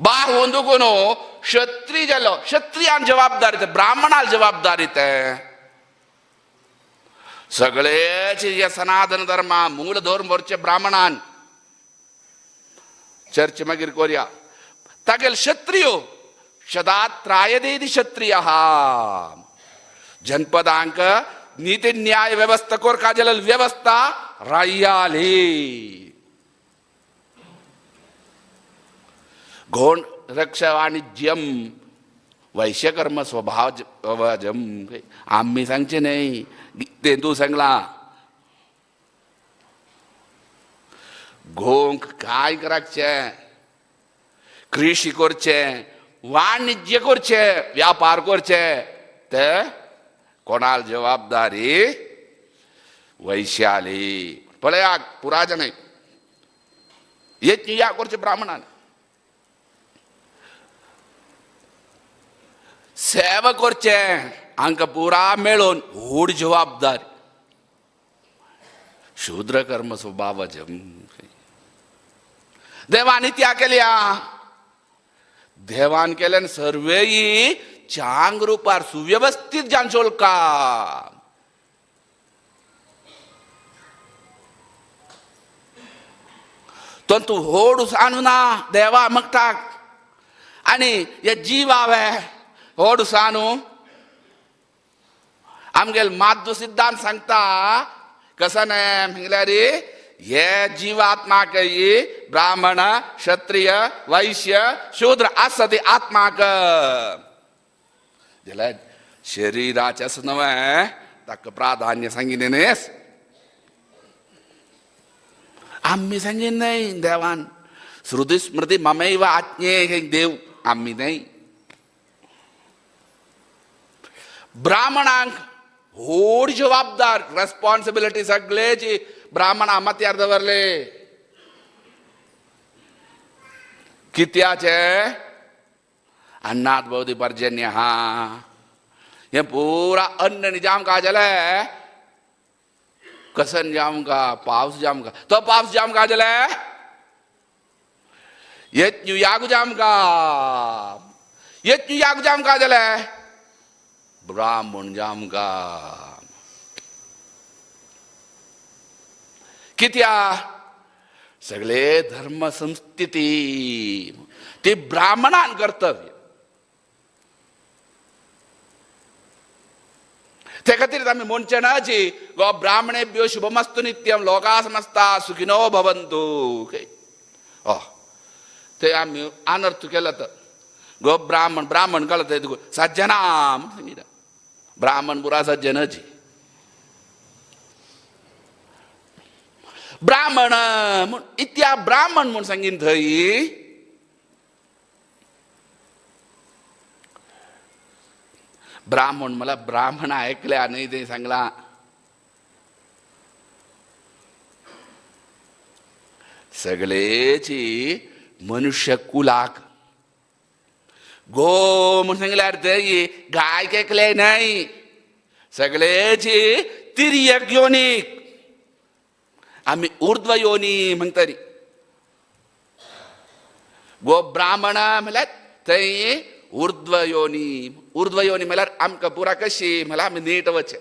बाहु अंदुकून क्षत्रिय जालो क्षत्रियान जबाबदारी ते ब्राह्मणाल जबाबदारी ते सगळेचे हे सनातन धर्मा मूल धर्म वरचे ब्राह्मणान चर्च मागीर कोरया तागेल क्षत्रियो शदात त्रायदेति क्षत्रियः जनपदांक नीति न्याय व्यवस्था कोरका जाल्यार व्यवस्था राय्याली गौण रक्षा वाणिज्यम वैश्यकर्म स्वभावजम आम्ही सांगचे नाही ते तू सांगला घोंक काय कराचे, कृषी करचे, वाणिज्य करचे, व्यापार करचे, ते कोणाल जबाबदारी वैश्याली. पळया पुराजन येत या करचे ब्राह्मणान. सेवा करचे हांका पुरा मेळून व्हड जबाबदारी. शूद्र कर्म स्वभावजम. देवानी त्या केल्या, देवान केल्यान सर्वेई चांग रूपार सुव्यवस्थित जांचोल का. तो तू होड आणू ना देवा मगटाक आणि हे जीव हांवे होड सांगू. आमगेल माध्व सिद्धांत सांगता कसं नाही म्हटल्यार हे जीवात्माक ब्राह्मण क्षत्रिय वैश्य शूद्र आसा ती आत्माक. जाल्यार शरिराचें असं नव्हे ताका प्राधान्य सांगिल्लें. आम्ही सांगेन नाही देवान श्रुती स्मृती ममैव आज्ञे हे देव आम्ही नाही. ब्राह्मणांक व्हड जबाबदार रेस्पॉन्सिबिलिटी सगळेची ब्राह्मणा मत्यार दवरले. कित्याचे अन्नात भोवती पर्जन्य हा हे पुरा अन्न निजाम का जाले कसन जाम का पावस जाम का. तो पावस जाम का जाले येत यागू जाम का. येत यागू जाम का जाले ब्राह्मण जाम का. कित्या सगळे धर्म संस्थिती ती ब्राह्मणान कर्तव्य. ते खातीर आमी म्हणचे ना जी गो ब्राह्मणेभ्यो शुभमस्तु नित्यम लोका समस्ता सुखिनो भवन्तु. ते आमी अनर्थ केला तर गो ब्राह्मण ब्राह्मण कळत सज्जनाम ब्राह्मण पुरा सज्जनची. ब्राह्मण इत्या ब्राह्मण म्हणून सांगीन थंय ब्राह्मण मला ब्राह्मण ऐकल्या नाही ते सांगला. सगळेची मनुष्य कुलाक गो म्हणून सांगल्यार थंय गाय केकले नाही सगळेची तिर्यक योनीक. आम्ही ऊर्ध्व योनी म्हणतरी गो ब्राह्मण म्हळ्यार थंय ऊर्ध्व योनी. ऊर्ध्व योनी म्हळ्यार आमकां पुरा कशी म्हळ्यार आमी नीट वचे.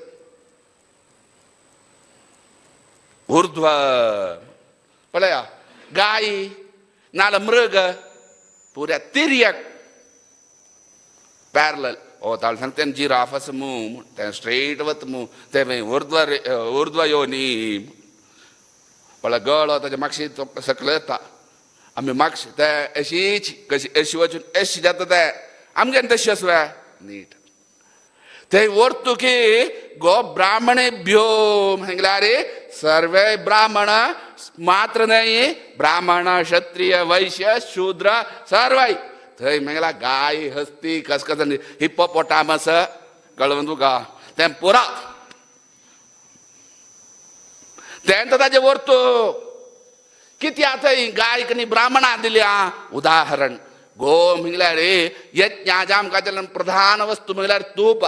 ऊर्ध्व पळया गाय नाल्यार मृग पुऱ्या तिर्यक पॅरलल. ओ ताळ सांगता जिराफ आसा मू ते स्ट्रेट वत मू ते ऊर्ध्व योनी. पळय गळो ताच्या मागशी सकल येता आमी मागशी ते अशीच कशी अशी वचून अशी जाता ते आमगेन तशी आसवा नीट. ते व्हरतू की गो ब्राह्मणेभ्यो म्हटल्यार सर्वे ब्राह्मण मात्र नाही ब्राह्मण क्षत्रिय वैश्य शूद्र सर्वय थंय म्हळ्यार गाय हस्ती कसकस हिप्पोपोटामस कळवन तुका तें पुरा तें ताजे व्हरतू. कित्या थंय गायक न्ही ब्राह्मणां दिल्या. उदाहरण गो म्हळ्यार यज्ञाच्या आमकां प्रधान वस्तू म्हळ्यार तूप.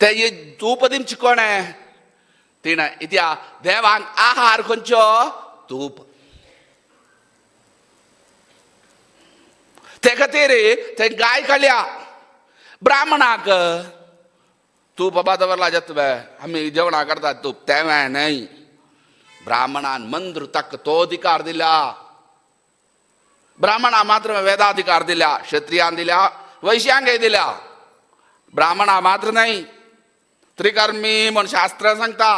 ते तूप दिवची कोणे तिणें इत्या देवाक आहार खंयचो तूप. ते खातीर थंय गाय काडल्या. ब्राह्मणाक तूप बाबा दवरला जाता आमी जेवणा करतात तूप तेव्हा नाही. ब्राह्मणान मंत्र ताका तो अधिकार दिला. ब्राह्मणा मात्र वेदाधिकार दिल्या क्षत्रियान दिल्या वैश्यांकय दिल्या. ब्राह्मणा मात्र नाही. त्रिकर्मी म्हण शास्त्र सांगता.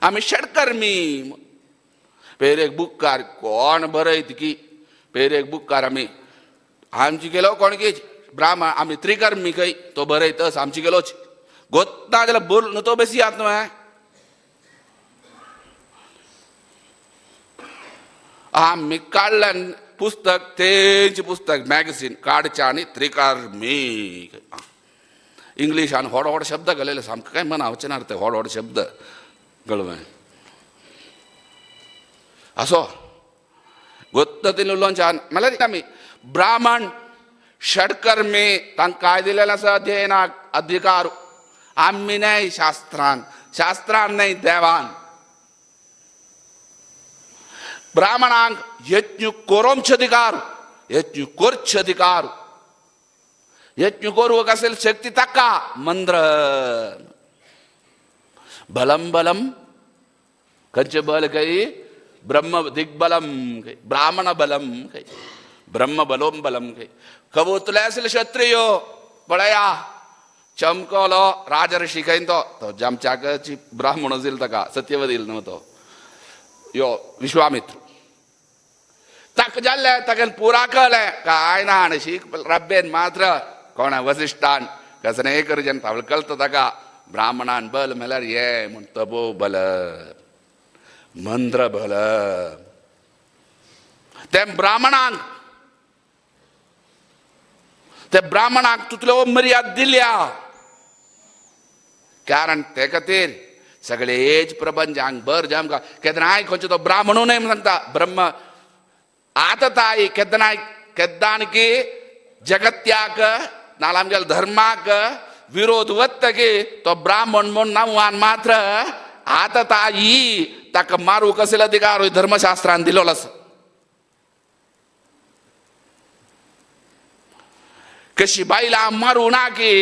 आमी षडकर्मी. पेरेक बुक्कार कोण बरयत की पेरेक बुक्कार आमी आमची केलो कोण की ब्राह्मण आम्ही त्रिकर्मी काही तो बरं तस आमची गेलोच गोत्ता त्याला बोल न तो बेसी आत नव्हे आम्ही काढलं पुस्तक तेच पुस्तक मॅगझिन काढच्या आणि त्रिकर्मी इंग्लिश आणि होड शब्द घालेले सामकं काय म्हणा वचनार ते होड शब्द गळवे असो गोत्त ते लोंच्यान मला आम्ही ब्राह्मण षडकर्मी तांकां काय दिलेलं असं अध्ययनाक अधिकार आम्ही नाही शास्त्रान नाही देवान ब्राह्मणांक यज्ञ कोरोमचे अधिकार यज्ञ कोरचे अधिकार यज्ञ कोरवक असेल शक्ती ताका मंत्र बलम बलम कंचे बल काही ब्रह्म दिग्बलम काही ब्राह्मण बलम काही ब्रह्म बलोम बलम काही कबूतले असेल क्षत्रियो पळया चमकलो राजर्षी काही तो जमच्याची ब्राह्मण दिल तका सत्यव दिल नव्हतो यो विश्वामित्र तक जाल्ले तकन पुरा कळले काय ना आणि शीख रब्बेन मात्र कोण वसिष्ठान कसं हे करजन तावळ कळतं तका ब्राह्मणान बल मेल्यार ये म्हण तपो बल मंत्र बल ते ब्राह्मणांक तुतल्यो मर्याद दिल्या कारण ते खातीर सगळेच प्रपंचांक बर जमका केदनाय खंयचो तो ब्राह्मणू न्हय म्हण सांगता ब्रह्म आताताय केदानकी जगत्याक नाल्यार आमगेल्या धर्माक विरोध वत्तकी तो ब्राह्मण म्हूण नांवान मात्र आताताई ताका मारूंक असेल अधिकार धर्मशास्त्रान दिलेलो आसा कशी बायलां मारूं ना की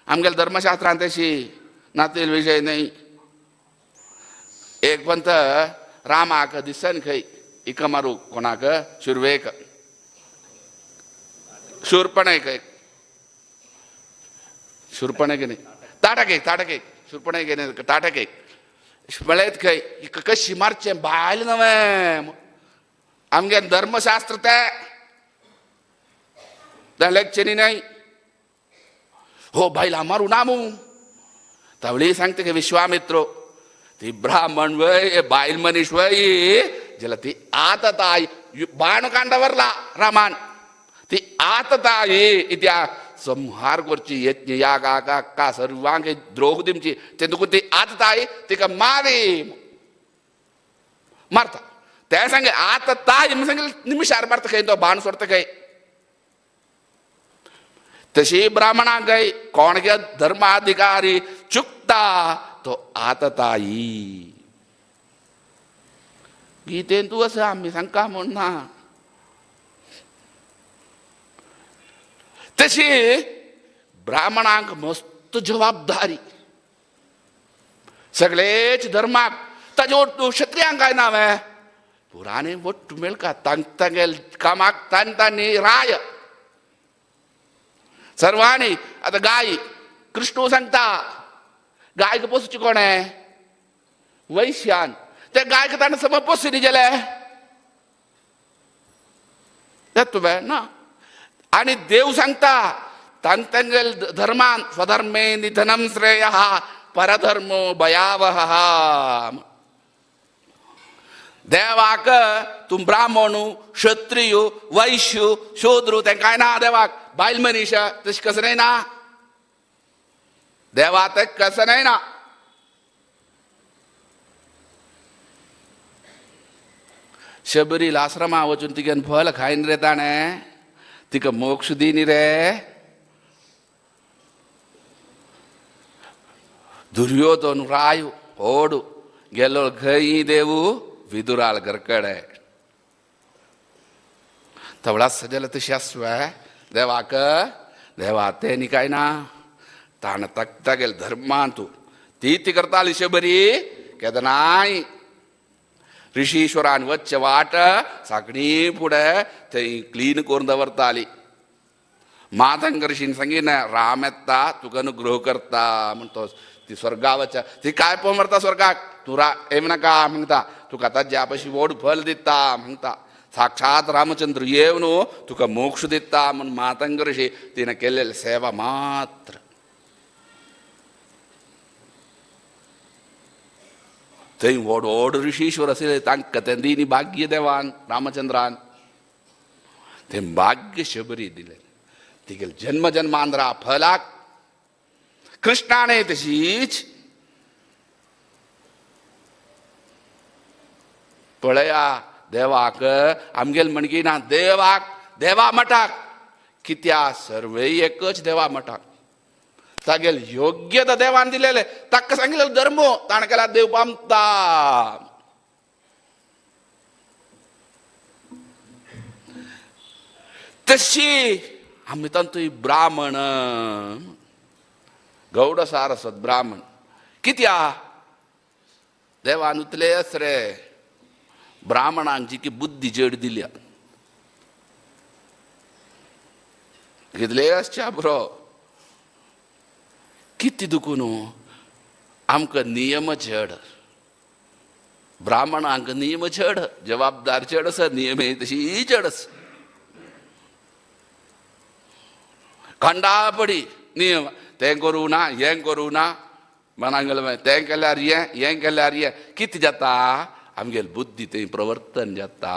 आमगेल्या धर्मशास्त्रान तशी नातेल विषय नाही एक पंत रामाक दिसन खंय इक मारू कोणाक शुर्वेक शूर्पणेक न्ही ताटकेक शूर्पणेक न्ही ताटकेक म्हळेत खंय इक कशी मारचें बायल नवें आमगे धर्मशास्त्र ते लेक्चरी नाही हो बायलां मारू ना मू तवळी सांगते की विश्वामित्रो ती ब्राह्मण वय बायल मनीस वय जिला ती आताताय बाण कांडावरला रामान ती आताताय इत्या संहार करची यज्ञ यागा का सर्वांक द्रोह दिमची ते दुखून ती आताताय तिका मारता ते सांगे आताताय म्हणून सांगे निमिशार मारता खंय तो बाण सोडता खंय तशी ब्राह्मणांक कोण गे धर्माधिकारी चुकता तो आताताई गीतेन तू असं आम्ही सांगता म्हण ना तशी ब्राह्मणांक मस्त जबाबदारी सगळेच धर्माक ताजे ओट्टू क्षत्रियांक काय नाव आहे पुराणे ओट्टू मेळका तांगेल कामाक तांणी राय सर्वांनी आता गाय कृष्ण सांगता गायक पोसची कोण आहे वैश्यान त्या गायक ताणें समज पोसली गेले तुवें ना आणि देव सांगता तांगेल धर्मान स्वधर्मे निधनम श्रेय परधर्मो भयावह देवाक तूं ब्राह्मणू क्षत्रियू वैश्यू शूद्रू तें काय ना देवाक बायल मनीस तशें कसं नाही ना देवा ते कसं नाही ना शबरील आश्रमा वचून तिगेन फल खायन रे ताणें तिका मोक्ष दिनी रे दुर्योधन रायू ओडू गेलो खंय देवू विदुराल घरकडे तवळा सजल तशी आसवे देवाक देवा ते न्ही काय ना ताण तकता गेल धर्मान तू ती करताली शबरी केदनाय ऋषीश्वरान वच्चे वाट साकणी फुडें थंय क्लीन करून दवरताली मातंग ऋषीन सांगिन राम येता तुका अनुग्रह करता म्हणतो ती स्वर्गा वच्चा ती काय पळोवन व्हरता स्वर्गाक तूं येवं नाका म्हणटा तुका आतां ज्या पशी व्हड फल दिता म्हणटा साक्षात रामचंद्र येवन तुका मोक्ष दिता म्हणून मातंगरशी तिने केलेली सेवा मात्र. थंय व्हड व्हड ऋषीश्वर आशिल्ले तांकां तें दिनी भाग्य देवान रामचंद्रान तें भाग्य शबरी दिलें. तिगेल जन्म जन्मांतरा फलाक कृष्णाने तशीच पळया देवाक आमगेल म्हणकी ना देवाक देवा मठाक कित्या सर्वे एकच देवा मठाक तागेल योग्य तर देवान दिलेले ताका सांगितलें धर्म ताणें केला देव पामता. तशी आमी तांतूय ब्राह्मण गौड सारस्वत ब्राह्मण कित्या देवान उतलेस रे ब्राह्मणांक जी की बुद्धी जड दिल्या कितले आसच्या बरो किती दुखून आमकां नियम चड ब्राह्मणांक नियम चड जबाबदार चड आसा नियम तशी चड आसा. खंडापडी नियम तें करूं ना हें करूं ना मनाक गेलें तें केल्यार हें केल्यार हें कितें जाता आमगेल बुद्धी थंय प्रवर्तन जाता.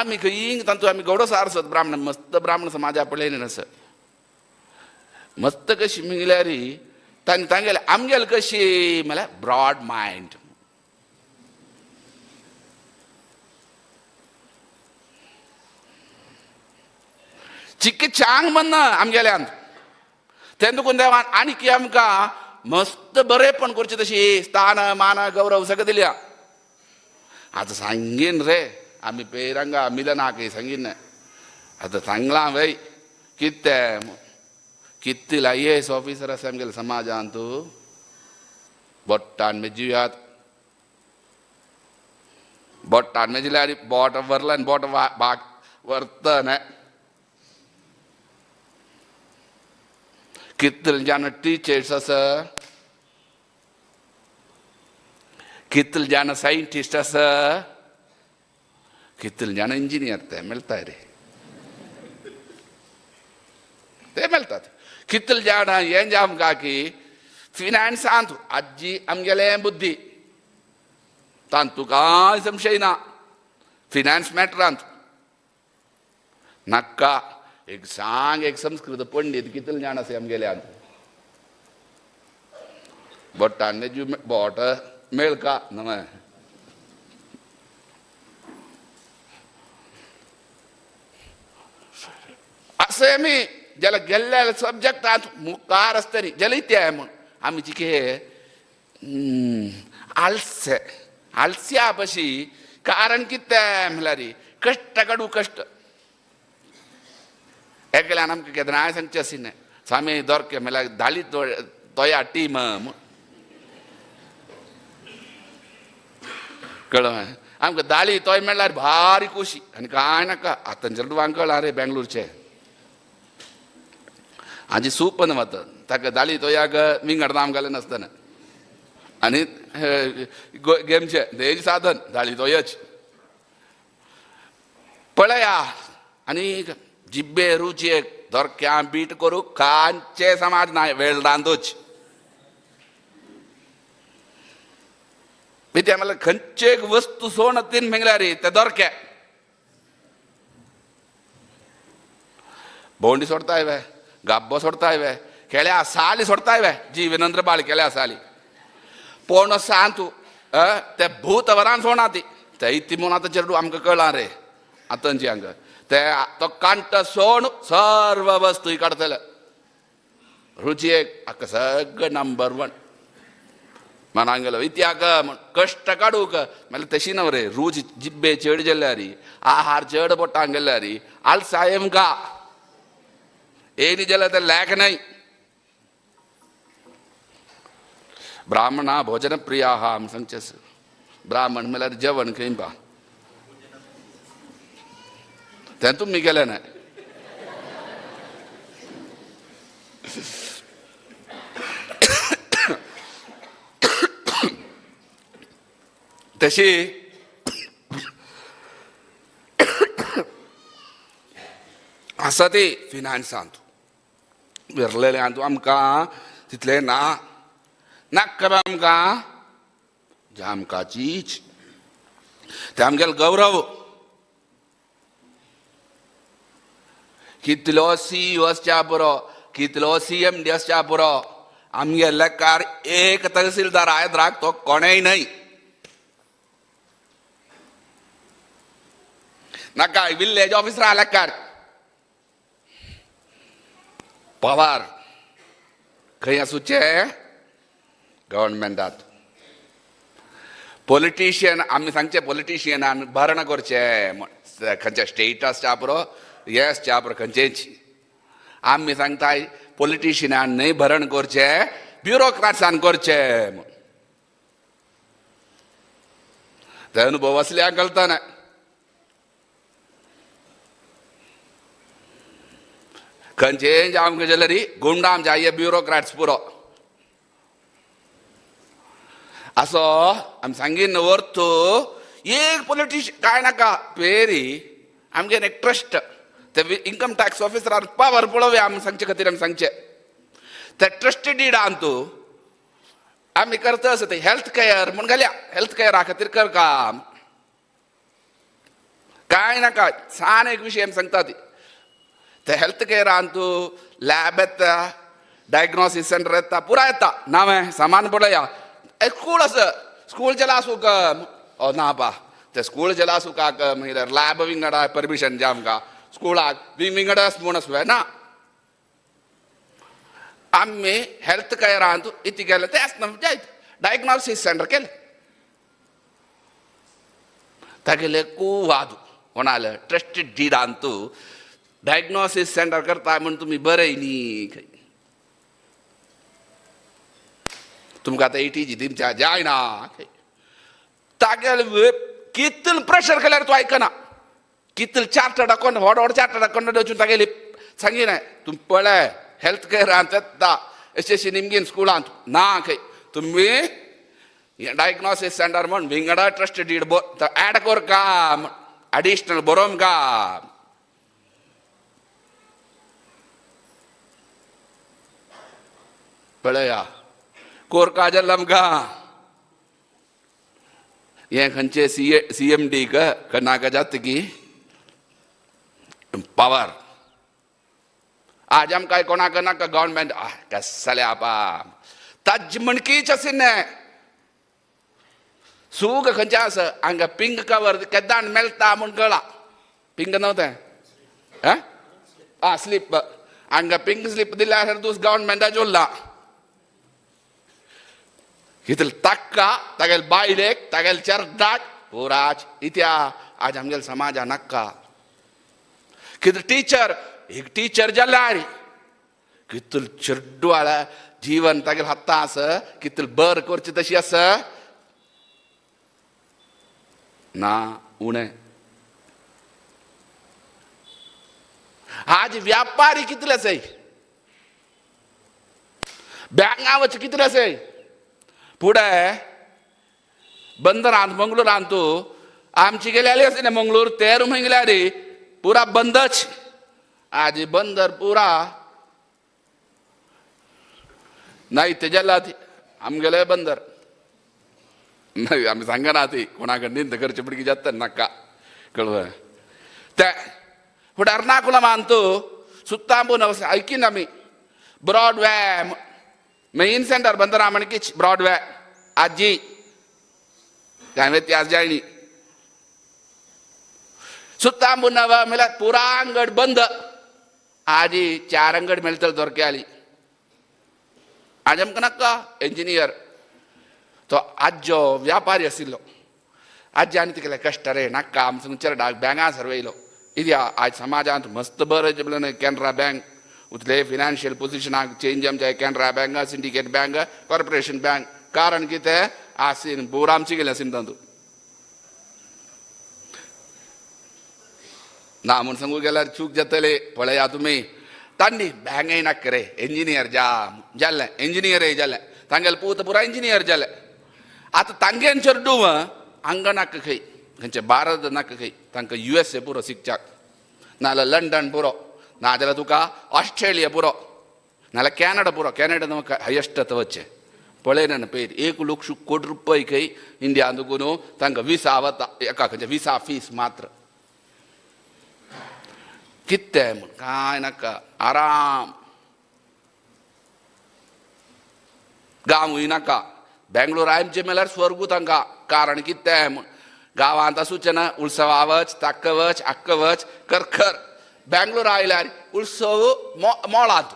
आमी खंय तातूंत आमी गौड सारस्वत ब्राह्मण मस्त ब्राह्मण समाजा पळयलें आसा. मस्त कशी म्हळ्यार तांगेले आमगेल कशी म्हळ्यार ब्रॉड मायंड. चिक्के चांग म्हणना आमगेल्यान तें दुखून देवान आनीक आमकां मस्त बरेपण करचें तशी स्थान मान गौरव सगळें दिल्या. आतां सांगीन रे आमी पेरंगा मिलनाक सांगीन आतां सांगलां वय कितें कितले IAS ऑफिसर आसा आमगेल्या समाजांत बोट्टान मेजुयात बोट्टान मेजल्यार बोट वरल्यान बोट वर्तन कितले जाण टीचर्स आसा कितले जाण सायंटिस्ट आसा कितले जाण इंजिनियर ते मेळटाय रे ते मेळटात. कितले जाण हें जे आमकां की फिनान्सांत आजी आमगेले बुद्धी तांतूं कांय संशय ना. फिनान्स मॅटरांत नाका एक सांग एक संस्कृत पंडित कितले जाण आसा आमगेल्यान बोटान मेजू बोट मेळका न्हय. असे आमी ज्याला गेल्ल्या सब्जेक्टांत मुखार आसतली जाल्यार ते म्हूण आमी जिके आलसे आलस्या भशी कारण कितें म्हळ्यार कश्ट काडू कश्ट एकल्यान आमकां केदनाय सांगचें आशिल्लें स्वामी दोरके म्हळ्यार धाली तोया टीम कळ्ळें आमकां दाळी तोय मेळ्ळ्यार भारी खोशी आनी कांय नाका आतांचे लोकांक कळ्ळां रे बेंगलोरचे हाजी सूप वता ताका दाळी तोयाक विंगड नाम घालें नासतना आनी गेमचे हेज साधन दाळी तोयच पळया आनी जिब्बे रुचयेक दोरक्यां बीट करूंक खंयचे समाज ना वेल्डांतूच ते म्हळ्यार खंयचे वस्तू सोण तीन म्हळ्यार ते दोरके भोंवडी सोडताय वे गाब्बो सोडताय वे खेळ्या साली सोडताय वे जी विनंद्र बाळ केल्या साली पोण सांतू ते भूत वरान सोडना ती ते इती म्हूण आतां चेडू आमकां कळ्ळां रे आतांची हांगा ते तो कांट सोण सर्व वस्तू काडतले रुचयेक हाका सगळें नंबर 1 मनाक गेलो इत्याक म्हण कश्ट काडूक म्हळ्यार तशी न्हय रे रूच जिब्बे चड जाल्यार आहार चड पोटांक गेल्यार आलसाय आमकां येयली जाल्यार ते लॅक न्हय. ब्राह्मणा भोजन प्रिया आहा आमी सांगचें ब्राह्मण म्हळ्यार जेवण खंय पा तें तुमी केलें न्हय. तशी आसा ती फिनान्सांत विरलेले आमकां तितले ना नाका आमकां जे आमकांचीच ते आमगेलो गौरव कितलो CEO असच्या पुरो कितलो CMD असच्या पुरो आमगे लेकार एक तहसीलदार आयद्राक तो कोणेय नाही नाका विलेज ऑफिसर लेकार पवार खंय आसूचे गव्हर्नमेंटात पॉलिटिशियन आमी सांगचे पॉलिटिशियनान भरण करचे खंयचे स्टेट आसच्या पुरो हे आसच्या पुरो खंयचेच आमी सांगताय पॉलिटिशियनान न्हय भरण करचे ब्युरोक्राट्सान करचे ते अनुभव असल्याक कळतना खंयचेंच आमकां जाल्यार गुंड आमच्या हे ब्युरोक्राट्स पुरो असो आमी सांगीन वर्थ एक पॉलिटिशियन काय नाका पेरी आमगेर एक ट्रस्ट ते इन्कम टॅक्स ऑफिसरान पावर पळोवया आमी सांगचे खातीर आमी सांगचे ते ट्रस्ट डीड तूं आमी करता असो ते हेल्थ केअर म्हूण घाल्या हेल्थ केअरा खातीर कर काम काय नाका सान एक विशय आमी सांगता ती ते हेल्थ केअरान तूं लॅब येता डायग्नोसीस सेंटर येता पुराय येता नावें सामान पळया स्कूल आसा स्कूल चला आसूं ना पा ते स्कूल चला आसूं काक मागीर लॅब विंगडा परमिशन जे आमकां स्कूलाक विंगडा म्हूण आसूं ना आमी हेल्थ केअरान इतलें केलें तें आसना जायत डायग्नोसीस सेंटर केलें तागेले खूब वाद कोणाले ट्रस्ट डिडान तूं डायग्नोसीस सेंटर करता म्हूण तुमी बरय न्ही खंय तुमकां आतां ATG दिवच्या जायना खंय तागेले कितले प्रेशर केल्यार तूं आयकना कितले चार्टर्ड अकाउंटंट व्हड व्हड चार्टर्ड अकाउंटंट वचून तागेली सांगिना तुमी पळय हेल्थ केअरांत येता एसएससी निमगेन स्कुलांत ना खंय तुमी डायग्नोसीस सेंटर म्हूण विंगडा ट्रस्ट डीड ऍड कर काम एडिशनल बरोवंक काम पळया कोरका जाल्लो आमकां हे खंयचे CMD नाका जातकी पावर आज आमकां कोणाक नाका गव्हर्नमेंट कसले आपा ताज म्हणकीच आसिन्ने सूग खंयचे आसा हांगा पिंक कवर केदान मेळटा म्हूण कळ्ळा पिंक नव्हतें स्लीप हांगा पिंक स्लीप दिल्यार तूं गव्हर्नमेंटाचें उरला कितले ताक्का तागेले बायलेक तागेले चेरदाक पोराच इत्या आज आमगेले समाजा नाका कितले टीचर एक टीचर जाल्यार कितले चेड्डवाळा जीवन तागेले हातां आसा कितले बर करचे तशी आसा ना उणें आज व्यापारी कितले आसाय बँका वच कितले आसाय पुढे बंदरांत मंगळुरांत तूं आमची गेलेली आसली मंगळूर तेर म्हयने गेल्यार पुरा बंदच आज बंदर पुरा नाही ते जाला ती आमगेले बंदर नाही आमी सांगना ती कोणाक निंद करचे पडकी जाता नाका कळ्ळें ते फुडें एर्नाकुलमांत तूं सुत्तांबून ऐकीन आमी ब्रॉडवे मेन सेंटर बंदरा म्हणकीच ब्रॉडवे आजी काय व्यत्यास जायनी सुत्तांबून म्हळ्यार पुरा अंगड बंद आजी 4 अंगड मेळटले दोरके आली आज आमकां नाका इंजिनियर तो आजो व्यापारी आशिल्लो आज्यान तिगेले कश्ट रे नाका आमचो चेरडाक बँका सरवयलो इत्या आज समाजांत मस्त बरें कॅनरा बँक उतले फिनान्शियल पोजिशनाक चेंज आमच्या Canara bank syndicate bank corporation bank कारण कितें आसीन बोर आमची गेले आसीन तातूंत ना म्हूण सांगूं गेल्यार चूक जातले पळया तुमी तांणी बँकय नाका रे इंजिनियर जाल्लें इंजिनियरय जालें तांगेले पूत पुरा इंजिनियर जाले आतां तांगेन चेडूं हांगा नाका खंय खंयचे भारत नाका खंय तांकां USA पुरो शिकच्याक नाजाल्यार लंडन पुरो नाजाल्यार तुका ऑस्ट्रेलिया पुरो नाल्यार कॅनडा पुरो कॅनडा म्हाका हायेस्ट वचचें पळयना न्हय पयर 1,00,000 कोटी रुपये खंय इंडियान दुखून तांकां विसा वता एका खंयचे विसा फीस मात्र कितें म्हूण कांय नाका आराम गांवूय नाका बेंगलोर आमचे म्हळ्यार स्वर्ग तांकां कारण कितें म्हूण गांवांत आसूचें ना उत्सवा वच ताक्क वच आक्क वच खर बेंगलोर आयल्यार उत्सव मोळात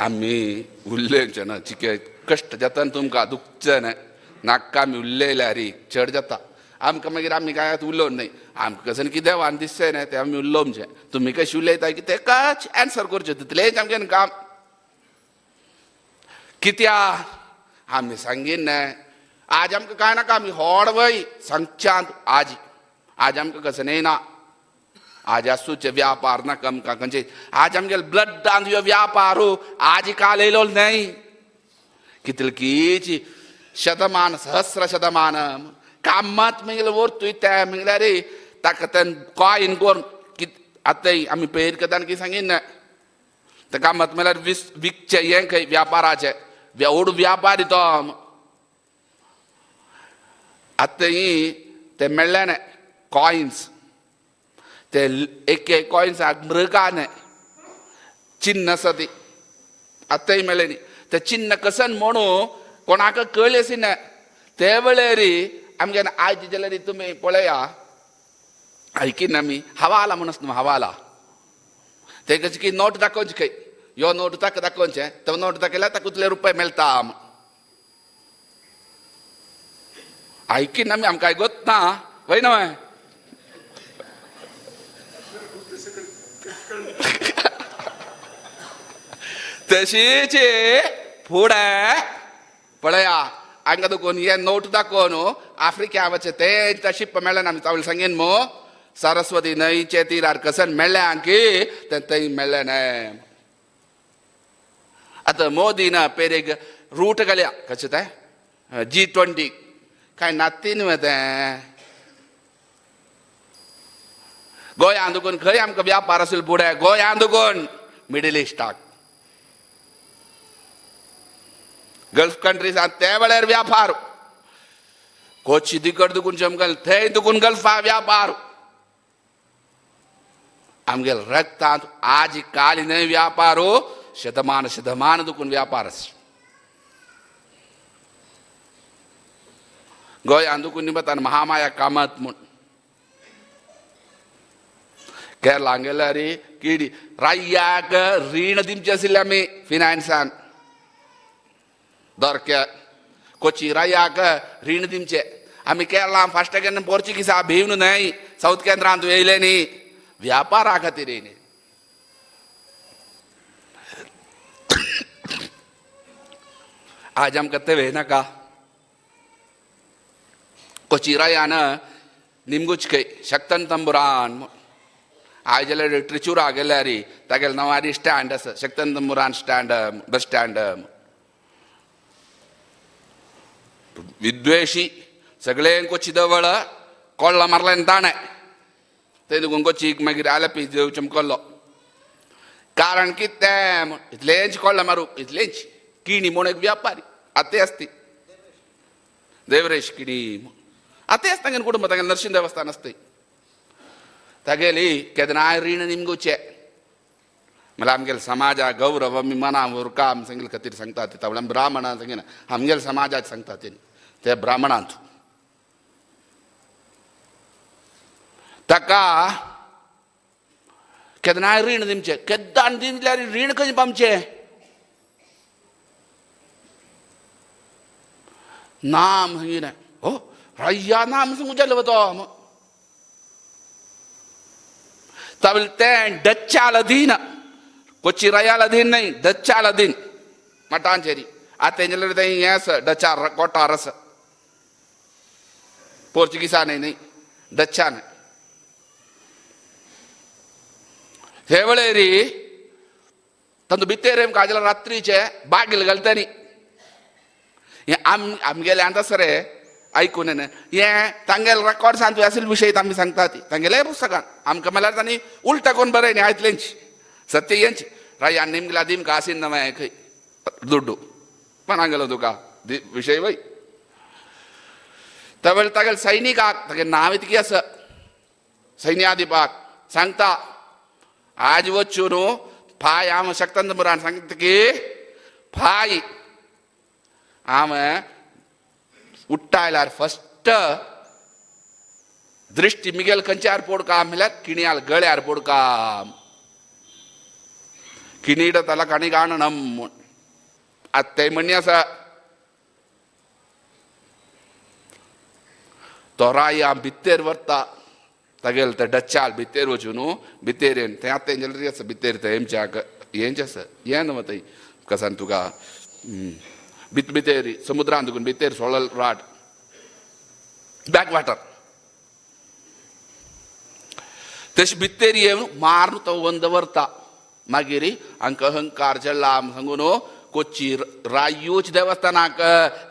आमी उरलेंचे ना चिके कश्ट जाता तुमकां दुखचें न्हय नाका आमी उरलेल्यार चड जाता आमकां मागीर आमी काय उलोवन न्हय आमकां कसं कितें वान दिसचें न्हय तें आमी उलोवचें तुमी कशें उलयताय की तेकाच एन्सर करचें तितलेंच आमगेलें काम कित्याक आमी सांगीन न्हय आज आमकां कांय नाका आमी व्हड वय सांगच्यात आज आमकां कसं येना आज आसूचे व्यापार नाका आमकां खंयचे आज आमगेले ब्लडान ह्यो व्यापार आज काल येयलो न्हय कितलीची शतमान सहस्र शतमान कामात म्हगेले व्हरतूय ते म्हगल्यार ताका तें कॉइन करून आतां आमी पयर करताना कितें सांगीन न्हय तें कामात म्हळ्यार विकचें हें खंय व्यापाराचें व्हड व्यापारी तो आतां ते मेळ्ळे न्हय कॉइन्स ते एक कॉइन्साक मृगा न्हय चिन्ह आसा ती आतांय मेळ्ळे न्ही ते चिन्ह कसन म्हणू कोणाक कळ्ळी अशी न्हय ते वेळेर आमगे आयज जाल्यार तुमी पळया ऐकीन आमी हवाला म्हणून आसता हवाला ते कशें की नोट दाखोवचे खंय ह्यो नोट ताका दाखोवचें तो नोट दाखयल्यार ताका इतले रुपये मेळटा ऐकीन आमी आमकां आयकत ना वय न्हय तशीच फुडें पळया हांगा देखून हे नोट दाखोवन आफ्रिका वचचें तें शिप मेळ्ळें ना आमी चावल सांगेन मो सरस्वती न्हंयचे तिरार कसन मेळ्ळें हांकी तें थंय मेळ्ळें न्हय आतां मोदीन पेरेक रूट घाल्या कशें तें G20 कांय नाती न्हय तें गोंयांत देखून खंय आमकां व्यापार आसलो फुडें गोंयांत देखून मिडल इस्टाक गल्फ कंट्रीजांत ते वेळार व्यापार कोची तिकट देखून चमकल थंय देखून गल्फा व्यापार आमगेले रक्तांत आज काल न्हय व्यापार शतमान देखून व्यापार गोंयांत देखून निमतान महामाया कामत म्हूण केरळा गेल्यार किडी राय्याक रीण दिवचें आशिल्लें आमी फिनान्सान दरक्या कोची राय्याक रीण दिवचें आमी केरळा फास्ट केन्ना पोर्चुगीसा भिवन न्हय सावथ केंद्रांत येयले न्ही व्यापारा खातीर येयले आज आमकां ते नाका कोची रायान निमगुच खंय शक्तन तंबुरान आयज जाल्यार त्रिचुरा गेल्यार तागेलें नवारी स्टँड आसा शक्तन तंबुरान स्टँड बस स्टँड विद्वेषी सगळें कोची दवळ कोल्ला मारलें ताणें थंय देखून कोचीक मागीर आलेपी देव चमकल्लो कारण कितें इतलेंच कोल्ला मारूं इतलेंच किणी म्हूण एक व्यापारी आते आसती देवरेश किणी आते आसता तागेलें कुटुंब तागेलें नरसिंह देवस्थान आसता तागेली केदनाय रीण निमगुचें म्हळ्यार आमगेले समाजा गौरव आमी मना काम सांगले खातीर सांगता ते तावळे ब्राह्मणां सांगिना आमगेले समाजाक सांगता ते ब्राह्मणांत ताका केदनाय रीण दिवचें केदां दिल्यार रीण कशें पावचें नाम सांगिना हो राय्या नाम सांगूचें वतो तावले तें डच्चाल अधीन कोची रायाल अधीन न्हय डच्चाल अधीन मठांचेरी आतां जाल्यार तें हें आसा डचार कोटार आसा पोर्चुगिजान न्हय डच्चान हे वेळेर तातूंत भितर काय जाल्यार रात्रीचे बागील घालतानी हे आमगेले आतां सरे ऐकून हे तांगेले रेकॉर्ड सांगता असेल विशय आमी सांगता ती तांगेले पुस्तकान आमकां म्हळ्यार तांणी उलटा कोण बरय न्ही आयतल्यांची सत्य यांची राय निमगेला दिमका आसीन ना मागीर खंय दुड्डू पण गेलो तुका विशय वय त्या वेळेला तागेले सैनिकाक तागे नांव कितें आसा सैन्याधिपाक सांगता आज वच्चू न्हू फाय हांव शक्तांत बुरान सांगता की फाय हांव उठ्ठा आयल्यार फस्ट दृश्टी मिगेल खंयच्यार पोडका म्हळ्यार किण्याल गळ्यार पोडका किनीड तला काणी गाणनम म्हूण आतां ते म्हणी आसा तो राया भितर व्हरता तागेले ते डच्चाल भितर वचून भितर येवन थंय आतां तेंगेले आसा भितर थंय हेंचे आसा हें न्हू थंय कसान तुका भितर समुद्रांत दुखून भितर सोळल राट बॅक वॉटर तशें भितर येवन मारून तो वंद व्हरता मागीर हांकां अहंकार जडला सांगून कोची रायूच देवस्थानाक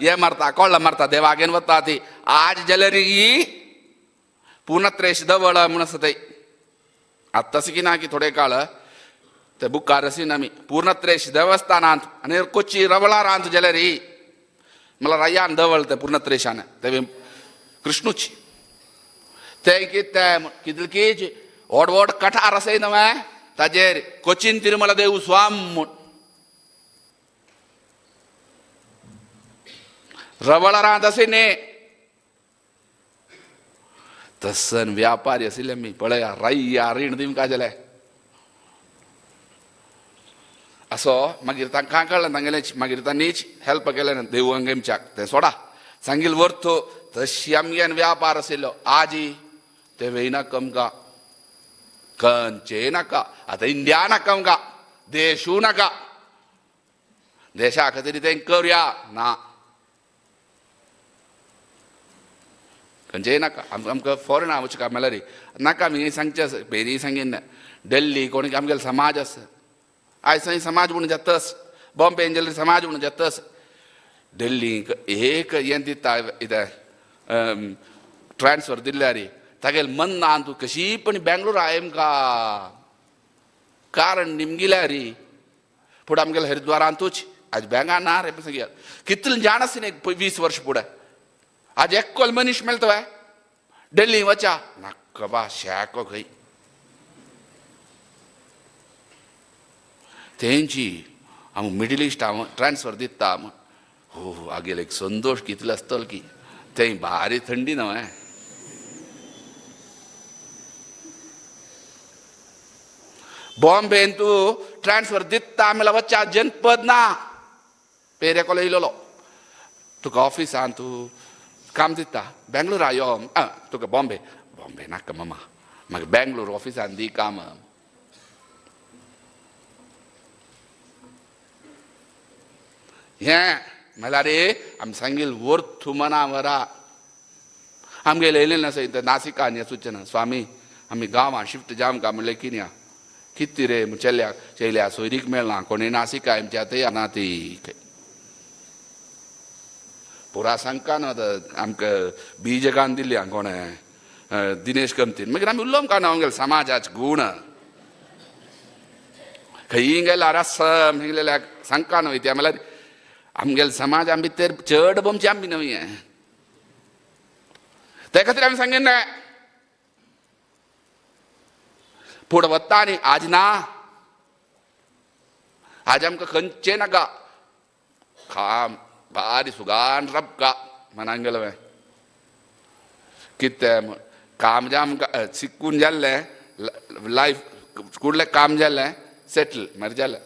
हे मारता कोळ्ळ मारता देवागेन वता ती आज जाल्यार ही पुनत्रेश दवळ म्हूण आसा थंय आतां तशें की ना की थोडे काळ ते बुकार असीन आमी पुर्णत्रेश देवस्थानांत आनी कोची रवळारांत जाल्यार ही म्हळ्यार रायान दवळ ते पुर्णत्रेशान ते कृष्णूची ते कितें कीच व्हड व्हड कठार आसाय न्हय ताजेर कोचीन तिरुमला देव स्वाम म्हूण रवळारांत अशें न्ही तसन व्यापारी आशिल्ले आमी पळया राय्या रीण दिवंक काय जालें असो मागीर तांकां कळ्ळें तांगेलें मागीर तांणीच हेल्प केलें देव अंगेमच्याक तें सोडा सांगिल व्हर तशी आमगेन व्यापार आशिल्लो आजी ते वेयनाका आमकां खंयचेय नाका आतां इंडिया नाका आमकां देशू नाका देशा खातीर तें करुया ना खंयचेय नाका आमकां फॉरेन वचका म्हळ्यार नाका आमी सांगचें पयलीं सांगीन दिल्ली कोणी आमगेलो समाज आसा आयज थंय समाज म्हूण जातस बॉम्बे जाल्यार समाज म्हूण जातस दिल्लीक एक हें दिता ट्रान्सफर दिल्यार तागेले मन ना तूं कशी पण बेंगलोर आमकां कारण निमगिल्यार फुडें आमगेले हरिद्वारांतूच आज बेंगार ना रे सांगया कितलें जाण आसा न्ही 20 वर्ष फुडें आज एकलो मनीस मेळटा तुवें दिल्ली वचा नाका बा शेको खंय तेंची हांव मिडल इस्ट हांव ट्रान्सफर दिता हो हो आगेलो एक संतोश कितलो आसतलो की थंय भारी थंडी न्हय बॉम्बेन तूं ट्रान्सफर दिता म्हळ्यार वच्चा जनपद ना पेरे कोलो येयलो तुका ऑफिसान तूं काम दिता बेंगलोर यो तुका बॉम्बे बॉम्बे नाका मामा म्हाका बेंगलोर ऑफिसान दी काम हें म्हळ्यार आमी सांगिल्लें वर्थ मना वरा आमगेले येयलें आसा नासिकान हें सुचना स्वामी आमी गांवां शिफ्ट जावं काय म्हणलें कित्या कितें रे चेल्याक चेल्या सोयरीक मेळना कोणी नासिका आमच्या थंय ना ती पुरा सांगता न्हू आमकां बीजगान दिल्ली हांव कोणें दिनेश कमतीन मागीर आमी उलोवंक ना आमगेले समाजाचे गुण खंयी गेल्यार आसा गेल्याक सांगता न्हू त्या म्हळ्यार आमगेले समाजा भितर चड बोमचे आमी न्हय हें ते खातीर आमी सांगीन फुडें वता न्ही आज ना आज आमकां खंयचें नाका खाम बारी सुगान रबका मनाक गेलो हांवें कितें काम जें आमकां शिकून जाल्लें लायफ कुडलें काम जाल्लें सेटल मागीर जालें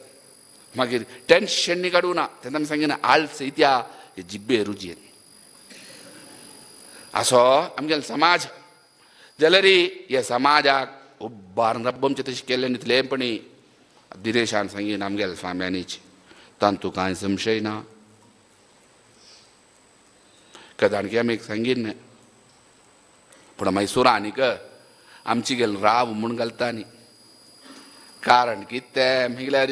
मागीर टेन्शन न्ही काडूं ना तेन्ना आमी सांगिना आळस इत्या जिब्बे रुजयेन असो आमगेलो समाज जाल्यार हे समाजाक उब्बारून रब्बमचें तशें केलें न्हितलेपणी दिनेशान सांगीन आमगेल्या स्वाम्यांनीच तांतूं कांय संशय ना कदाणकी आमी सांगीन पूण मैसूरा आनीक आमची गेल राव म्हूण घालता न्ही कारण कितें म्हळ्यार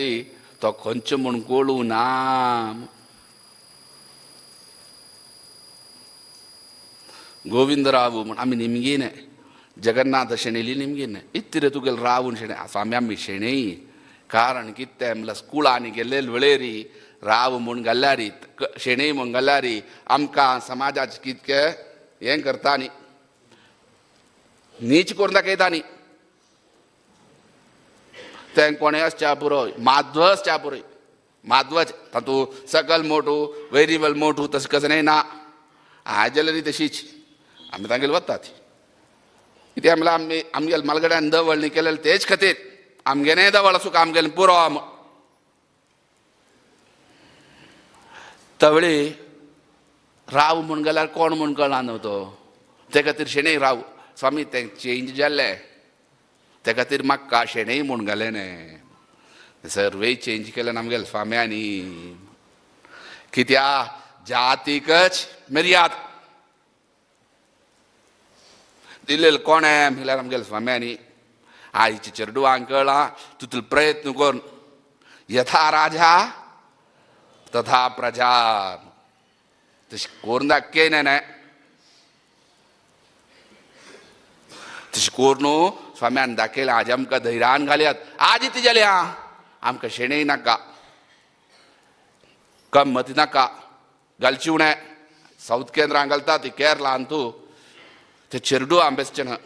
तो खंयचो म्हूण कळू ना. गोविंदराव म्हूण आमी निमगेन जगन्नाथ शेणेली निमगेन इतरे तुगेले रावून शेणे स्वामी आमी शेणेय कारण कितें म्हणल्यार स्कुलांनी गेल्ले वेळेरी राव म्हूण घाल्यारी शेणेय म्हूण घाल्यारी आमकां समाजाचें कितकें हें करता न्ही नीच करून दाखयता न्ही तें कोणें आसच्या पुरो माधव आसच्या पुरोय माधवच तातूंत सकल मोठू वेरिएबल मोठू तशें कसं ना हाजेलरी तशीच आमी तांगेली वतात कित्याक म्हणल्यार आमगेले मालगड्यान दवळ न्ही केलेले तेच खातीर आमगेलें दवळ आसूं आमगेलें पुरो तवळे राव म्हूण गेल्यार कोण म्हूण कळना न्हू तो ते खातीर शेणै राव स्वामी तें चेंज जाल्लें ते खातीर म्हाका शेणै म्हूण घालें न्ही सर्वे चेंज केलें आमगेले स्वाम्यांनी कित्याक जातीकच मर्याद दिलेले कोणें म्हणल्यार आमगेले स्वाम्यांनी आईच्या चेडवांक कळ्ळां तितलो प्रयत्न करून यथा राजा तथा प्रजा तशें करून दाखयलें न्हय तशें करून स्वाम्यान दाखयलें आज आमकां धैर्यान घालयात आज इतलें जालें आमकां शेणै नाका कम्मती नाका घालची उणें सावथ केंद्रांत घालता ती केरळांत तूं ते चेडू आंबेसचें न्हय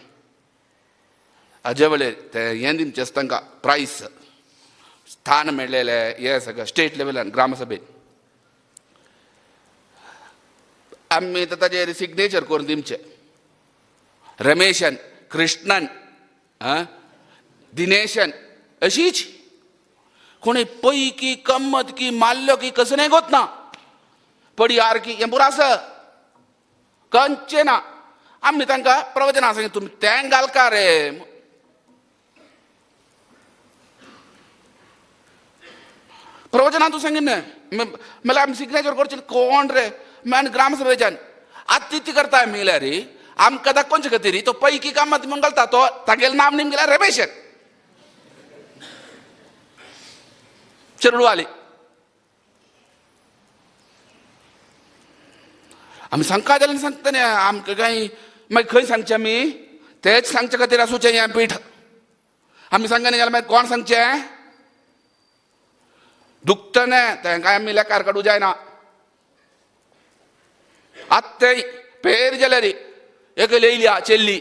हाजे वेळेर ते हें दिवचें आसता तांकां प्रायस स्थान मेळ्ळेलें हें सगळें स्टेट लेवलान ग्रामसभेन आमी ताचेर सिग्नेचर करून दिवचें रमेशन कृष्णन दिनेशन अशीच कोणी पै की कम्मत की माल्लो की कसं नाही गोत ना पडियार की हें पुरो आसा खंयचें ना आमी तांकां प्रवचनां सांगितलें तुमी तें घालका रे प्रवचनां तूं सांगितलें म्हणल्यार आमी सिग्नेचर करचें कोण रे आनी ग्रामसभेच्यान आतां तिती करता म्हणल्यार आमकां दाखोवचे खातीर तो पैकी कामात म्हणून घालता तो तागेलें नांव नेम गेल्यार रमेशन चेडवाली आमी सांगता जाल्यार सांगता न्ही आमकां काय मागीर खंय सांगचें आमी तेच सांगचे खातीर आसूचें हें पीठ आमी सांगना जाल्यार मागीर कोण सांगचें दुखता न्हय तेंकां आमी लेखार काडूं जायना आतां तें पेर जाल्यार एक येयल्या चेल्ली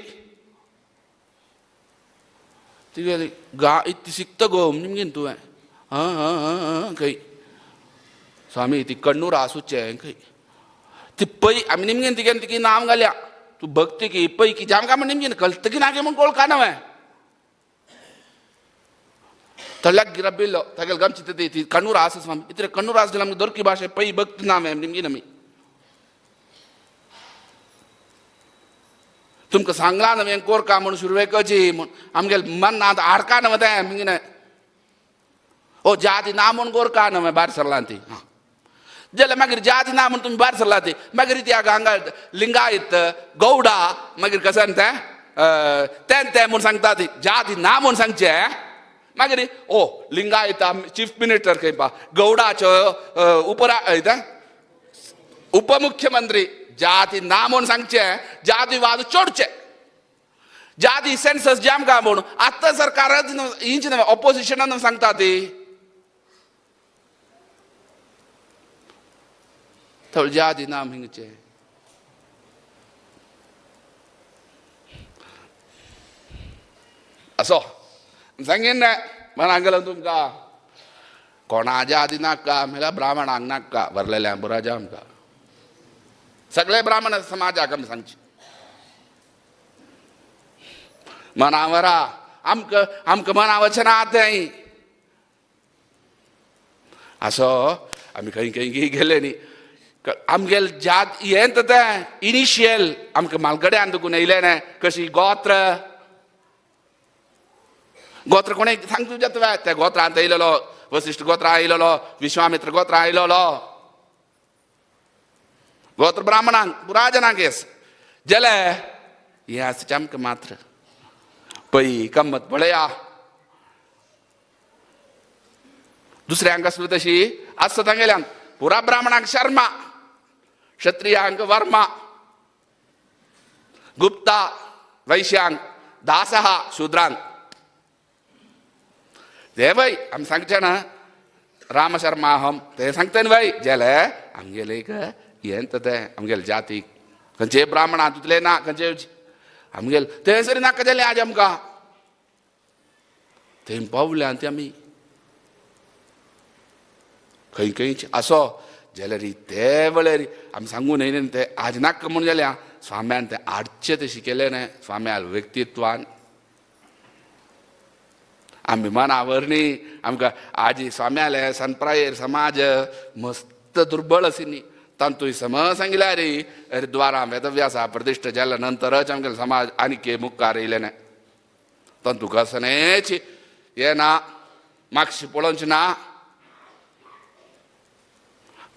ती गेली गा इतली शिकता गो निमगेन तुवें खंय स्वामी ती कण्णूर आसूचें खंय ती पै आमी निमगेन तिगेन तिगे नांव घाल्या तूं भक्ती की पै की जामकां म्हण निमगेन कळटा की नागे म्हूण कळका न्हय थोड्याक गिराब बिल्लो तागेले गमची ती कण्णूर आसा स्वामी इतले कण्णूर आस जाल्यार आमकां दोरकी भाशे पै भक्ती नांव निमगेन आमी तुमकां सांगलां न्हय हें कोरका म्हूण सुरवेकची म्हूण आमगेलें मन आतां हाडका न्हय तें आमगेन ओ जाती ना म्हूण कोरका न्हय भायर सरलां ती जाल्यार मागीर जाती ना म्हूण तुमी भायर सरला ती मागीर ती हांगा लिंगायत गौडा मागीर कसन तें म्हूण सांगता ती जाती ना म्हूण सांगचें मागीर ओ लिंगायत चीफ मिनिस्टर खंय पा गौडाचो उपमुख्यमंत्री जाती ना म्हूण सांगचें जातीवाद चोडचें जाती सेन्सस जामकां म्हूण आतां सरकाराच हिंच न्हय ऑपोजिशनान सांगता ती थोडे जाती नाम हिंगचें असो सांगीन न्हय मनाक गेलो तुमकां कोणा जाती नाका म्हणल्यार ब्राह्मणांक नाका भरलेल्या बुराजा आमकां सगळे ब्राह्मण समाजाक आमी सांगचे मनावरा आमकां मना वचना तें असो आमी खंय खंय गेले न्ही आमगेले जात हें तें इनिशियल आमकां मालगड्यान दुखून येयलें न्हय कशी गोत्र कोणें सांगता जाता त्या गोत्रांत येयलेलो वसिश्ठ गोत्रा येयलेलो विश्वामित्र गोत्रा येयलेलो गोत्र ब्राह्मणांक पुराजनांक येस जाल्यार हें आसचें आमकां मात्र पै कम्मत पळया दुसऱ्यांक आसली तशी आसता तांगेल्यान पुरा ब्राह्मणांक शर्मा, क्षत्रियांक वर्मा, गुप्ता वैश्यांक दासः, शूद्रांक ते वय आमी सांगचे ना राम शर्मा हम ते सांगते न्ही वय जेले आमगेले एक येंत ते आमगेले जातीक खंयचे ब्राह्मणां तितले ना खंयचे आमगेले थंयसर नाका जालें आज आमकां थंय पावले आनी ते आमी खंय खंयचे असो जाल्यार ते वेळेर आमी सांगून येयले ते आज नाका म्हूण जाल्या स्वाम्यान ते हाडचे तशें केलें न्हय स्वाम्या व्यक्तित्वान आमी मनावरणी आमकां आजी स्वाम्याले संप्रायर समाज मस्त दुर्बळ अशी न्ही तांतूय सम सांगिल्या रे हरिद्वारां वेदव्यासा प्रतिश्ठ जाल्या नंतरच आमगेले समाज आनीक मुखार येयले न्हय तांतूं कसनेच हें ना मागशें पळोवचें ना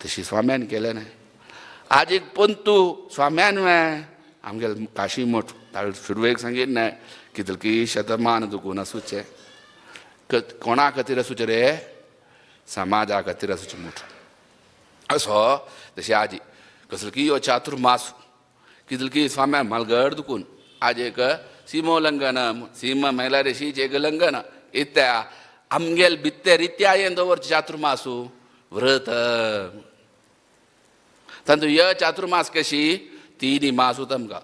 तशी स्वाम्यान केलें न्हय आज एक पंतू स्वाम्यान आमगेले काशी मठ ताळे सुरवेक सांगितलें न्हय कितलकी शतमान दुखून आसूचें कोणा खातीर आसूचें रे समाजा खातीर आसूचें मोठ असो तशें आजी कसलकी हो चातुर्मास कितलकी स्वाम्या मालगड दुखून आज एक सीमोल्लंघन सीमा मेला रे शीच एक लंघन इत्या आमगेल भितर इत्या हें दवरचें चातुर्मासू व्रत तांतू य चातुर्मास कशी 3 मास आमकां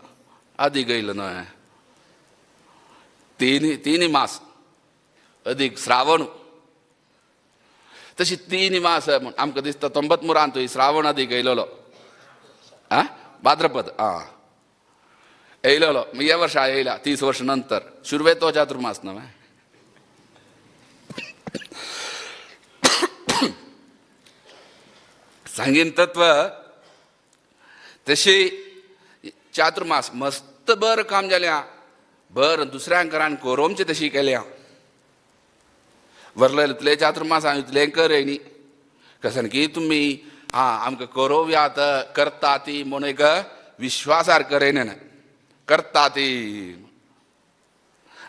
अदीक येयलो न्हय 3 मास अदीक श्रावण तशी 3 मास म्हण आमकां दिसता 93 श्रावण अदीक येयलोलो भाद्रपद येयलोलो ह्या वर्सा येयला 30 वर्ष नंतर शुरवे तो चातुर्मास न्हय सांगीन तत्व तशी चातुर्मास मस्त बरं काम जाल्या बरं दुसऱ्यांक घरान कोरोमचें तशी केल्या वरले इतले चातुर्मास हांव इतलें कर न्ही कसन की तुमी आमकां करोव्यात करता ती म्हणून एक विश्वासार करेन करता ती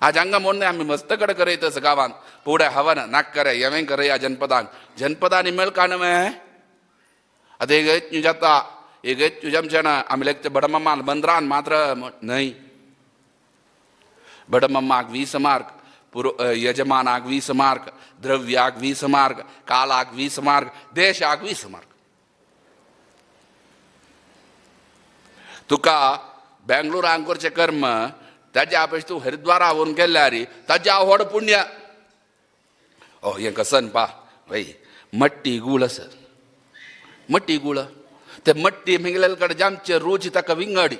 आज हांगा म्हणून आमी मस्त कडे करयत गांवांत फुडें हवन नाक करे हें करया जनपदांनी मेळका न्हय आतां एक जाता एक जमचें आमी लेगते बडमम्मान बंदरान मात्र न्हय बडमम्माक 20 मार्क यजमानाक 20 मार्क द्रव्याक 20 मार्क कालाक 20 मार्क देशाक 20 मार्क तुका बेंगलोरान करचें कर्म ताज्या अपेक्षा तूं हरिद्वारा व्हरून केल्यार ताज्या व्हड पुण्य हें कसन पा वय मट्टी गूळ आसत मट्टी गुळ ते मट्टी मिंगलेले कडेन जामचे रोज ताका विंगडी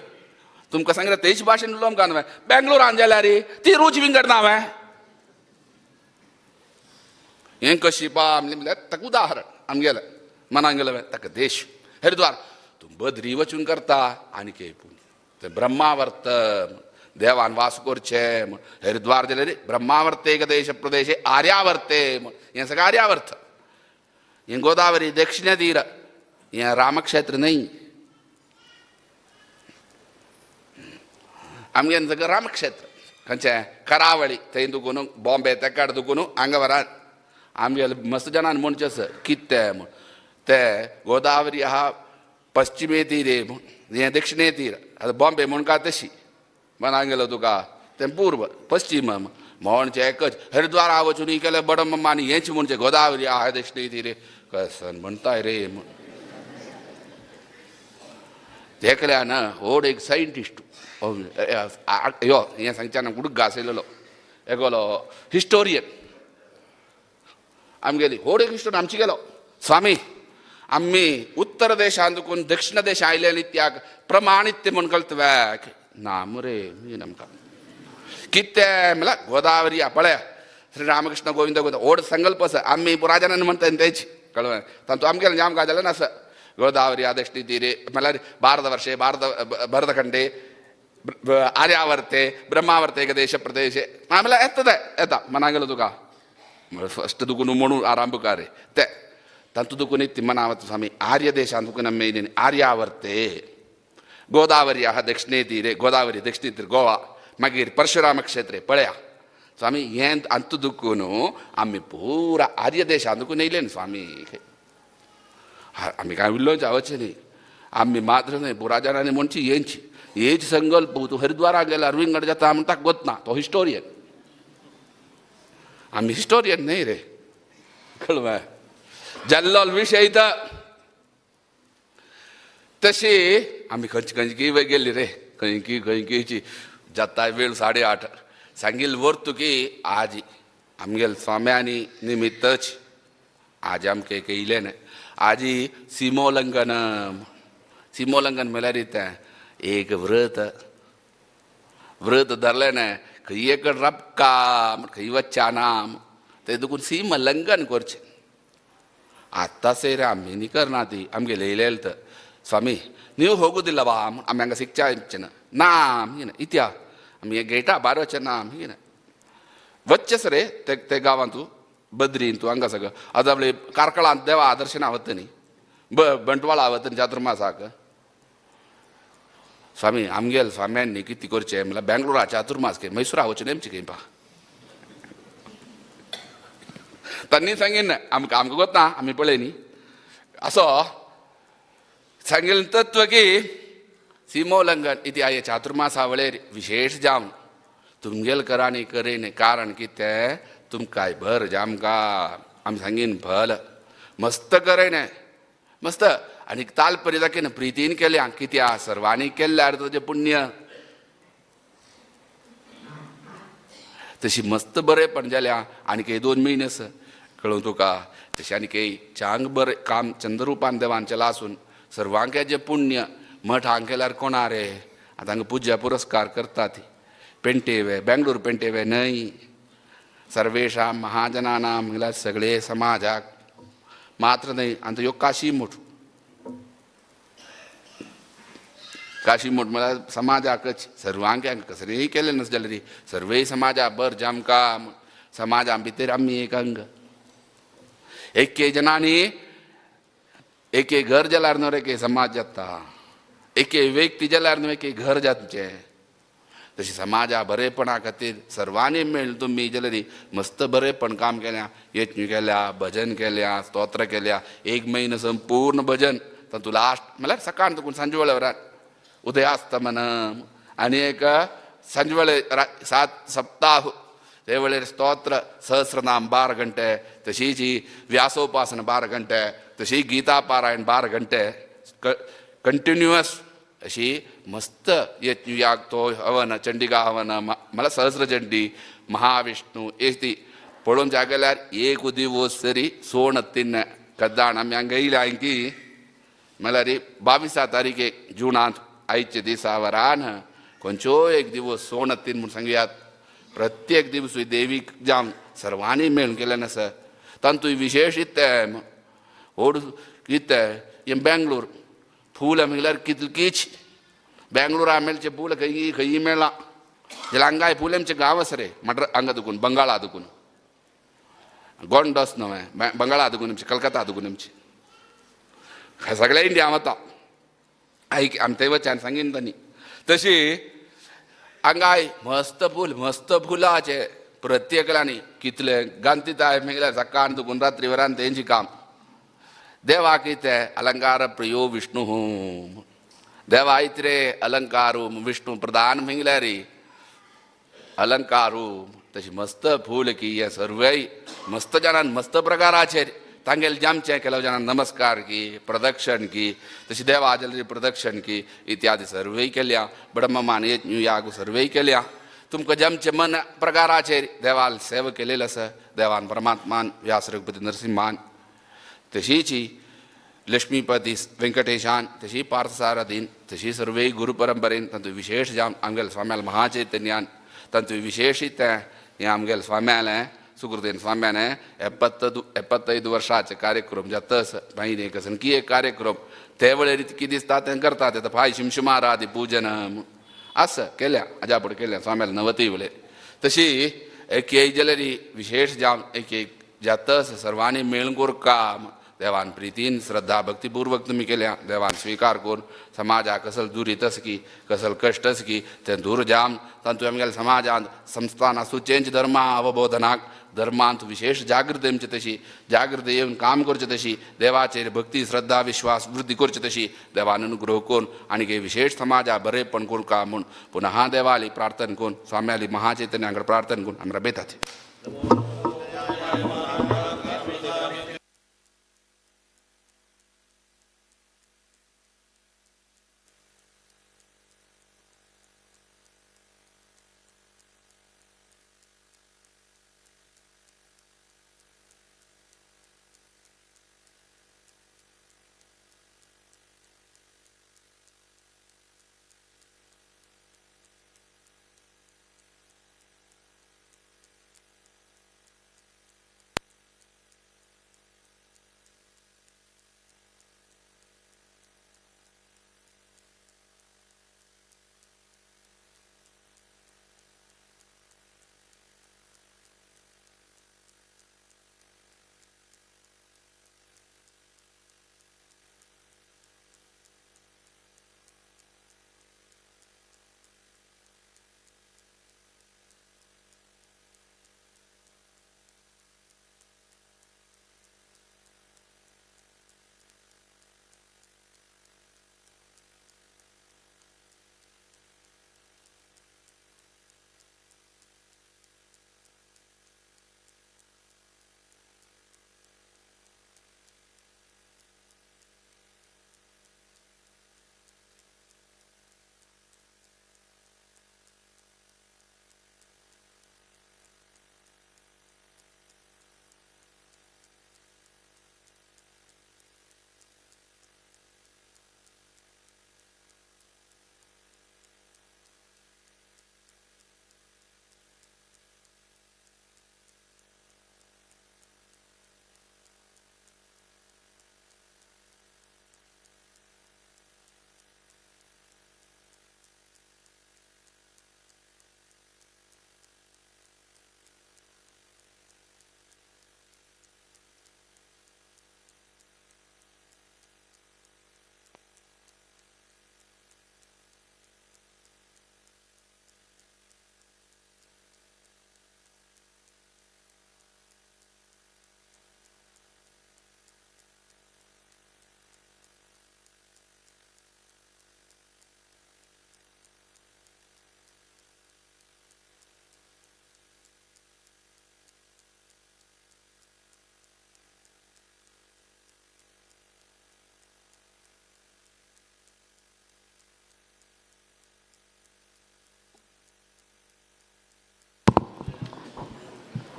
तुमकां सांगलें तेच भाशेन उलोवंक न्हय बेंगलोरान जाल्यार ती रोज विंगड ना हें कशी पा म्हणल्यार ताका उदाहरण आमगेलें मनान गेलें ताका देश हरिद्वार तूं बद्री वचून करता आनी के पुण्य ते ब्रह्मावर्त देवान वास करचें म्हण हरिद्वार जाल्यार ब्रह्मावर्ते देश प्रदेशे आर्यावर्ते म्हण हें सगळें आर्यावर्त हें गोदावरी दक्षिण तीर हें रामक्षेत्र न्हय आमगेन सगळें रामक्षेत्र खंयचें करावळी थंय दुखून बॉम्बे तेकाड दुखून हांगा व्हरान आमगेले मस्त जाणान म्हणचें आसा कितें तें म्हण ते गोदावरी आहा पश्चिमे तीरे म्हण हें दक्षिणे तीर आतां बॉम्बे म्हण काय तशी मनाक गेलो तुका तें पूर्व पश्चिम म्हणचें एकच हरिद्वारा वचून केलें बडमम्मा आनी हेंच म्हणचें गोदावरी आहा दक्षिणे तीरे कसन म्हणटाय रे म्हण तेकल्यान व्हड एक सायंटिस्ट यो हें सांगच्यान कुडूक घासयलेलो एकोलो हिस्टोरियन आमगेली व्हड एक हिस्टोरियन आमची गेलो स्वामी आमी उत्तर देशान दुखून दक्षिण देश आयले नित्याक प्रमाणीत ते म्हण कळतव्याक ना मरे आमकां कितें म्हळ्यार गोदावरी पळया श्री रामकृष्ण गोविंद गोविंद व्हड संकल्प आसा आमी पुराजनान म्हणटा तेच कळ्ळें तातूंत आमगेलें जाम काय जालें ना आसा गोदावरी दक्षिणे तीरे म्हळ्यार भारतवर्षे भरतखंडे आर्यावर्ते ब्रह्मावर्ते देश प्रदेशे म्हळ्यार येता मना गेलो तुका फस्ट दुखून म्हणून आरंभ कर ते तातूंत दुखून ती मनावत स्वामी आर्य देशांत दुखून आमी आर्यावर्ते गोदावरी आहा दक्षिणे तीरे गोदावरी दक्षिणे तीर गोवा मागीर परशुराम क्षेत्रे पळया स्वामी हें अंत दुखून आम्ही पुरा आर्य देश अंदकून येयले न्ही स्वामी आम्ही काय उरलोच जावचे न्ही आम्ही मात्र न्ही पुरा जाणांनी म्हणची हेंची हेच संकल्प तूं हरिद्वाराक गेल्यार विंगड जाता म्हण ताका वतना तो हिस्टोरियन आम्ही हिस्टोरियन न्ही रे कळवा जाल्लो विशय तर तशी आम्ही खंयची गेल्ली रे खंयची जाता वेळ 8:30 सांगील वर्तू की आज आमगेल स्वाम्यांनी निमित्तच आज आमके येयले न्ही आज सिमोल्लंघन म्हळ्यार एक व्रत धरलें न्ही खंय एक रपका खंय वच्चा ना ते देखून सीमोल्लंघन करचें आत्ता ಸೇರಿ आम्ही न्ही करना ती आमगे येयलेले तर स्वामी ನೀವು ಹೋಗುದಿಲ್ಲವಾ ಆಮೇಲೆ ಹಂಗೆ ಶಿಕ್ಷಾ ಇಚ್ಚನ ನಾ ಹೀನ ಇತ್ಯಾ ಆಮೇಲೆ ಗೇಟಾ ಬಾರೋಚನ ಹೀನ ವಚ್ಚಸರೆ ते गावांतू बद्री तू हंगा सगळं आता आपले कारकळा देवा दर्शन आवत न्ही बंटवाळ आवत न्ही चातुर्मासाक स्वामी आमगेल स्वाम्यांनी किती करचें म्हळ्यार बेंगलोरा चातुर्मास के मैसूर आवचे नेमचे खंय पा तांणी सांगीन आमकां वता आमी पळय न्ही असो सांगेल तत्व की सिमोल्लंघन इति आये चातुर्मासा वेळेर विशेष जावन तुमगेल करानी करेन कारण की ते तुमकां भर जामका आमी सांगीन भल मस्त करेन मस्त आनी तालपरी दाखयन प्रितीन केल्या कित्या सर्वांनी केल्यार तुजें पुण्य तशी मस्त बरेपण जाल्या आनी 2 म्हयने कळून तुका तशें आनी चांग बरें काम चंद्ररुपान देवान चला आसून सर्वांक जे पुण्य मठ हांग केल्यार कोणा रे आतां हांगा पुज्य पुरस्कार करता ती पेंटेवे बेंगलोर पेंटेवे न्हय सर्वेशां महाजनानां म्हळ्यार सगळे समाजाक मात्र न्हय आनी ह्यो काशी मूठ म्हळ्यार समाजाकच सर्वांक कसलेंय केलें नस जाल्यार सर्वे समाजा बर जामका समाजा भितर आमी एक अंग एक जनांनी एक घर जाल्यार न्हू एक समाज जाता एक व्यक्ती जाल्यार न्हू एक घर जातचें तशी समाजा बरेपणा खातीर सर्वांनी मेळून तुमी जाल्यार मस्त बरेपण काम केल्या यत्न केल्या भजन केल्या स्तोत्र केल्या 1 म्हयनो संपूर्ण भजन तातूंत लास्ट म्हळ्यार सकाळ देखून सांजे वेळार उदयास्तमनम आनी एक सांजे वेळेर 7 सप्ताह ते वेळेर स्तोत्र सहस्रनाम 12 घंटे तशीच ही व्यासोपासना 12 घंटे तशी गीता पारायण 12 घंटे कंटिन्युअस अशी मस्त यज्ञयाग तो हवन चंडिका हवन मला सहस्रचंडी महाविष्णू येती पळोवन जागल्यार एक दिवस सरी सोण तिन्न कद्दाण आमी हांगा येयल्या की म्हळ्यार 22 तारीखेक जुनांत आयचे दिसा वरान खंयच्यो एक दिवस सोण तीन म्हूण सांगयात प्रत्येक दिवस देवीक जावन सर्वांनी मेळून केलें आसा तातूंत विशेष इत्तें ओड कितें हें बेंगलोर फूल म्हळ्यार कितलीच बेंगलोरा मेळचें फूल खंय मेळ्ळां जाल्यार हांगा फूल आमचें गांव आसा रे मड्र हांगा देखून बंगाळा देखून गोंडस न्हय बंगाळा देखून आमचें कलकत्ता देखून आमचें सगळ्या इंडिया वता आयक आमी थंय वचून सांगीन तांणी तशी हांगा मस्त फुलाचे प्रत्येकांनी कितले गांतीताय म्हळ्यार सकाळ देखून रात्री वरान तेंची काम देवा कितें अलंकार प्रियो विष्णू देवा इतरे अलंकारू विष्णू प्रधान म्हळ्यार अलंकारू तशी मस्त फूल की हे सर्वय मस्त जाणांन मस्त प्रकाराचेर तांगेले जामचें केल्या जाणांन नमस्कार की प्रदक्षिण की तशी देवा जाल्यार प्रदक्षिण की इत्यादी सर्वय केल्या ब्रह्ममान याग सर्वय केल्या तुमकां जमचे मन प्रकाराचेर देवाल सेवा केलेली आसा देवान परमात्मान व्यास रघुपती नरसिंहान तशीच लक्ष्मीपती व्यंकटेशान तशी पार्थसारथीन तशी सर्वय गुरु परंपरेन तातूंत विशेष जावन आमगेल्या स्वाम्याल महाचैतन्यान तातूंत विशेषीत हें आमगेल्या स्वाम्याल सुकृतेन स्वाम्यान 75 वर्साचे कार्यक्रम जातस मागीर एक सनकी एक कार्यक्रम ते वेळेर कितें दिसता तें करतात आतां पांय शिमशिमारादी पूजन आसा केल्या हाज्या फुडें केल्या स्वाम्याल 90 वेळेर तशी एक जाल्यार विशेष जावन एक जातस सर्वांनी मेळून काम देवान प्रितीन श्रद्धा भक्तीपूर्वक तुम्ही केल्या देवान स्वीकार करून समाजा कसल दुरीत की कसल कष्ट की ते दूर जाम तातूंत आमगेल्या समाजांत संस्थान सुचेंच धर्मा अवबोधनाक धर्मांत विशेष जागृती आमची तशी जागृती येवन काम करचे तशी देवाचेर भक्ती श्रद्धा विश्वास वृद्धी करचे तशी देवान अनुग्रह करून आनी हे विशेष समाजा बरेपण करून का म्हूण पुनः देवाली प्रार्थना करून स्वाम्याली महाचैतन्याकडे प्रार्थना करून आमी रबयतात.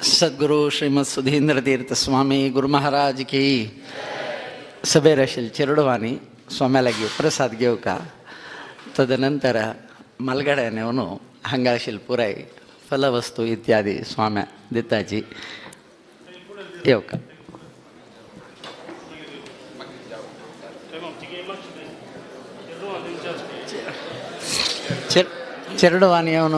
सद्गुरू श्रीमद सुधींद्र तीर्थ स्वामी गुरु महाराज की सभेर आशिल्ली चिरडवानी स्वाम्याला प्रसाद घेवका तदनंतर मलगड्यान येवन हांगा आशिल्ली पुराय फलवस्तू इत्यादी स्वाम्या दिताची येवका. चिरडवानी येवन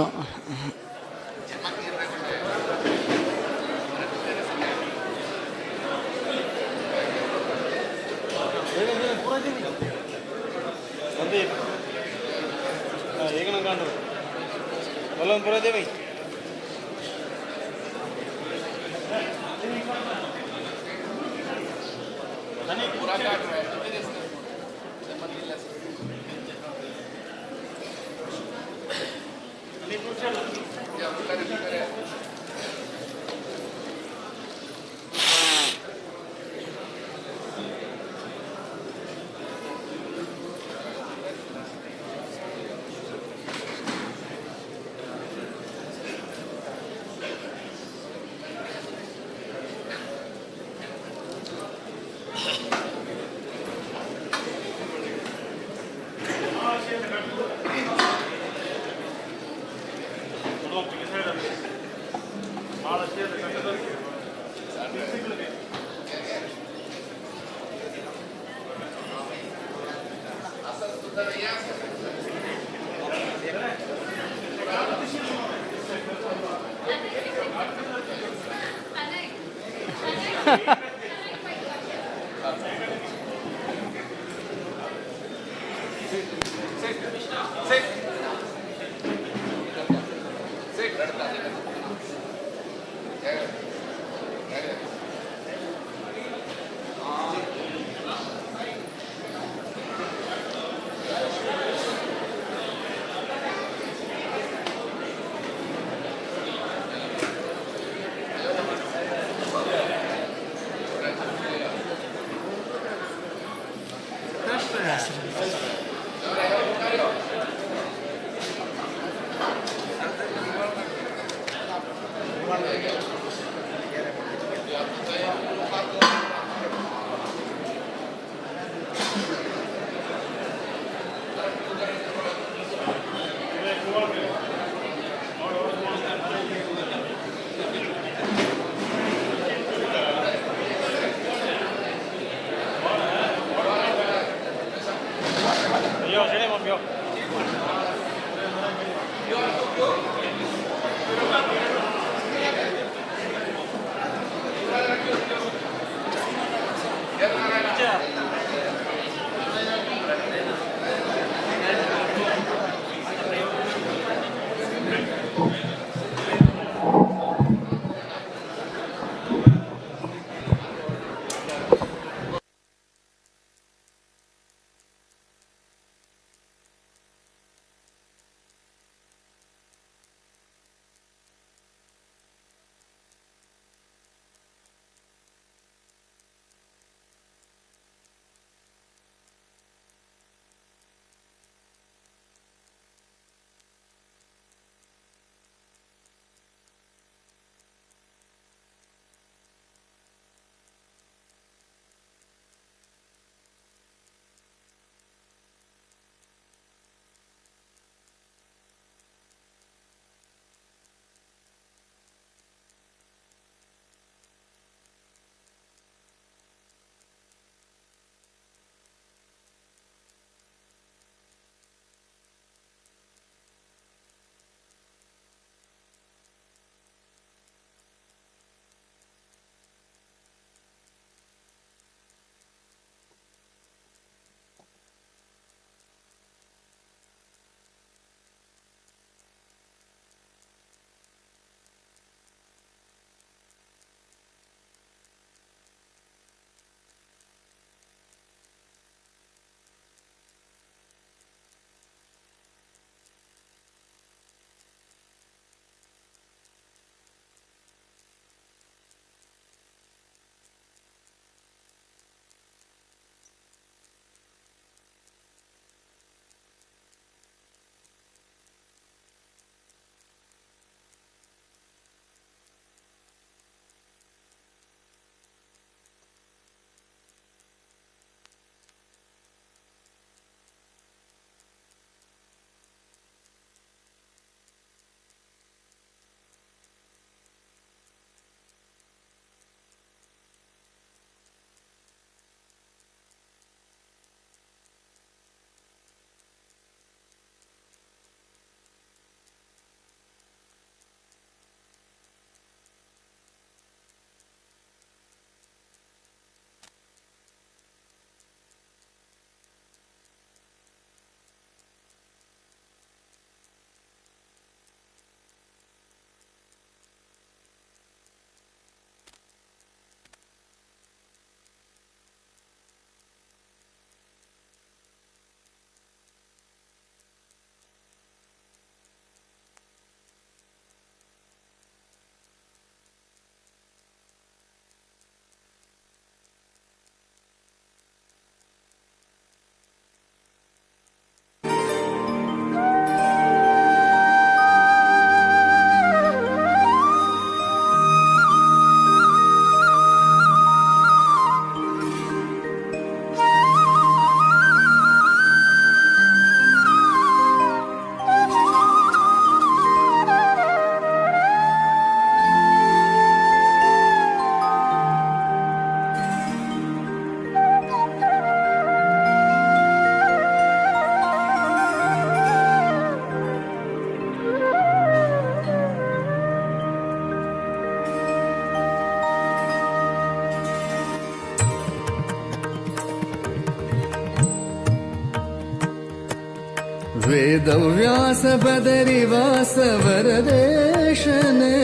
वेदव्यास बदरिवास वरदेशने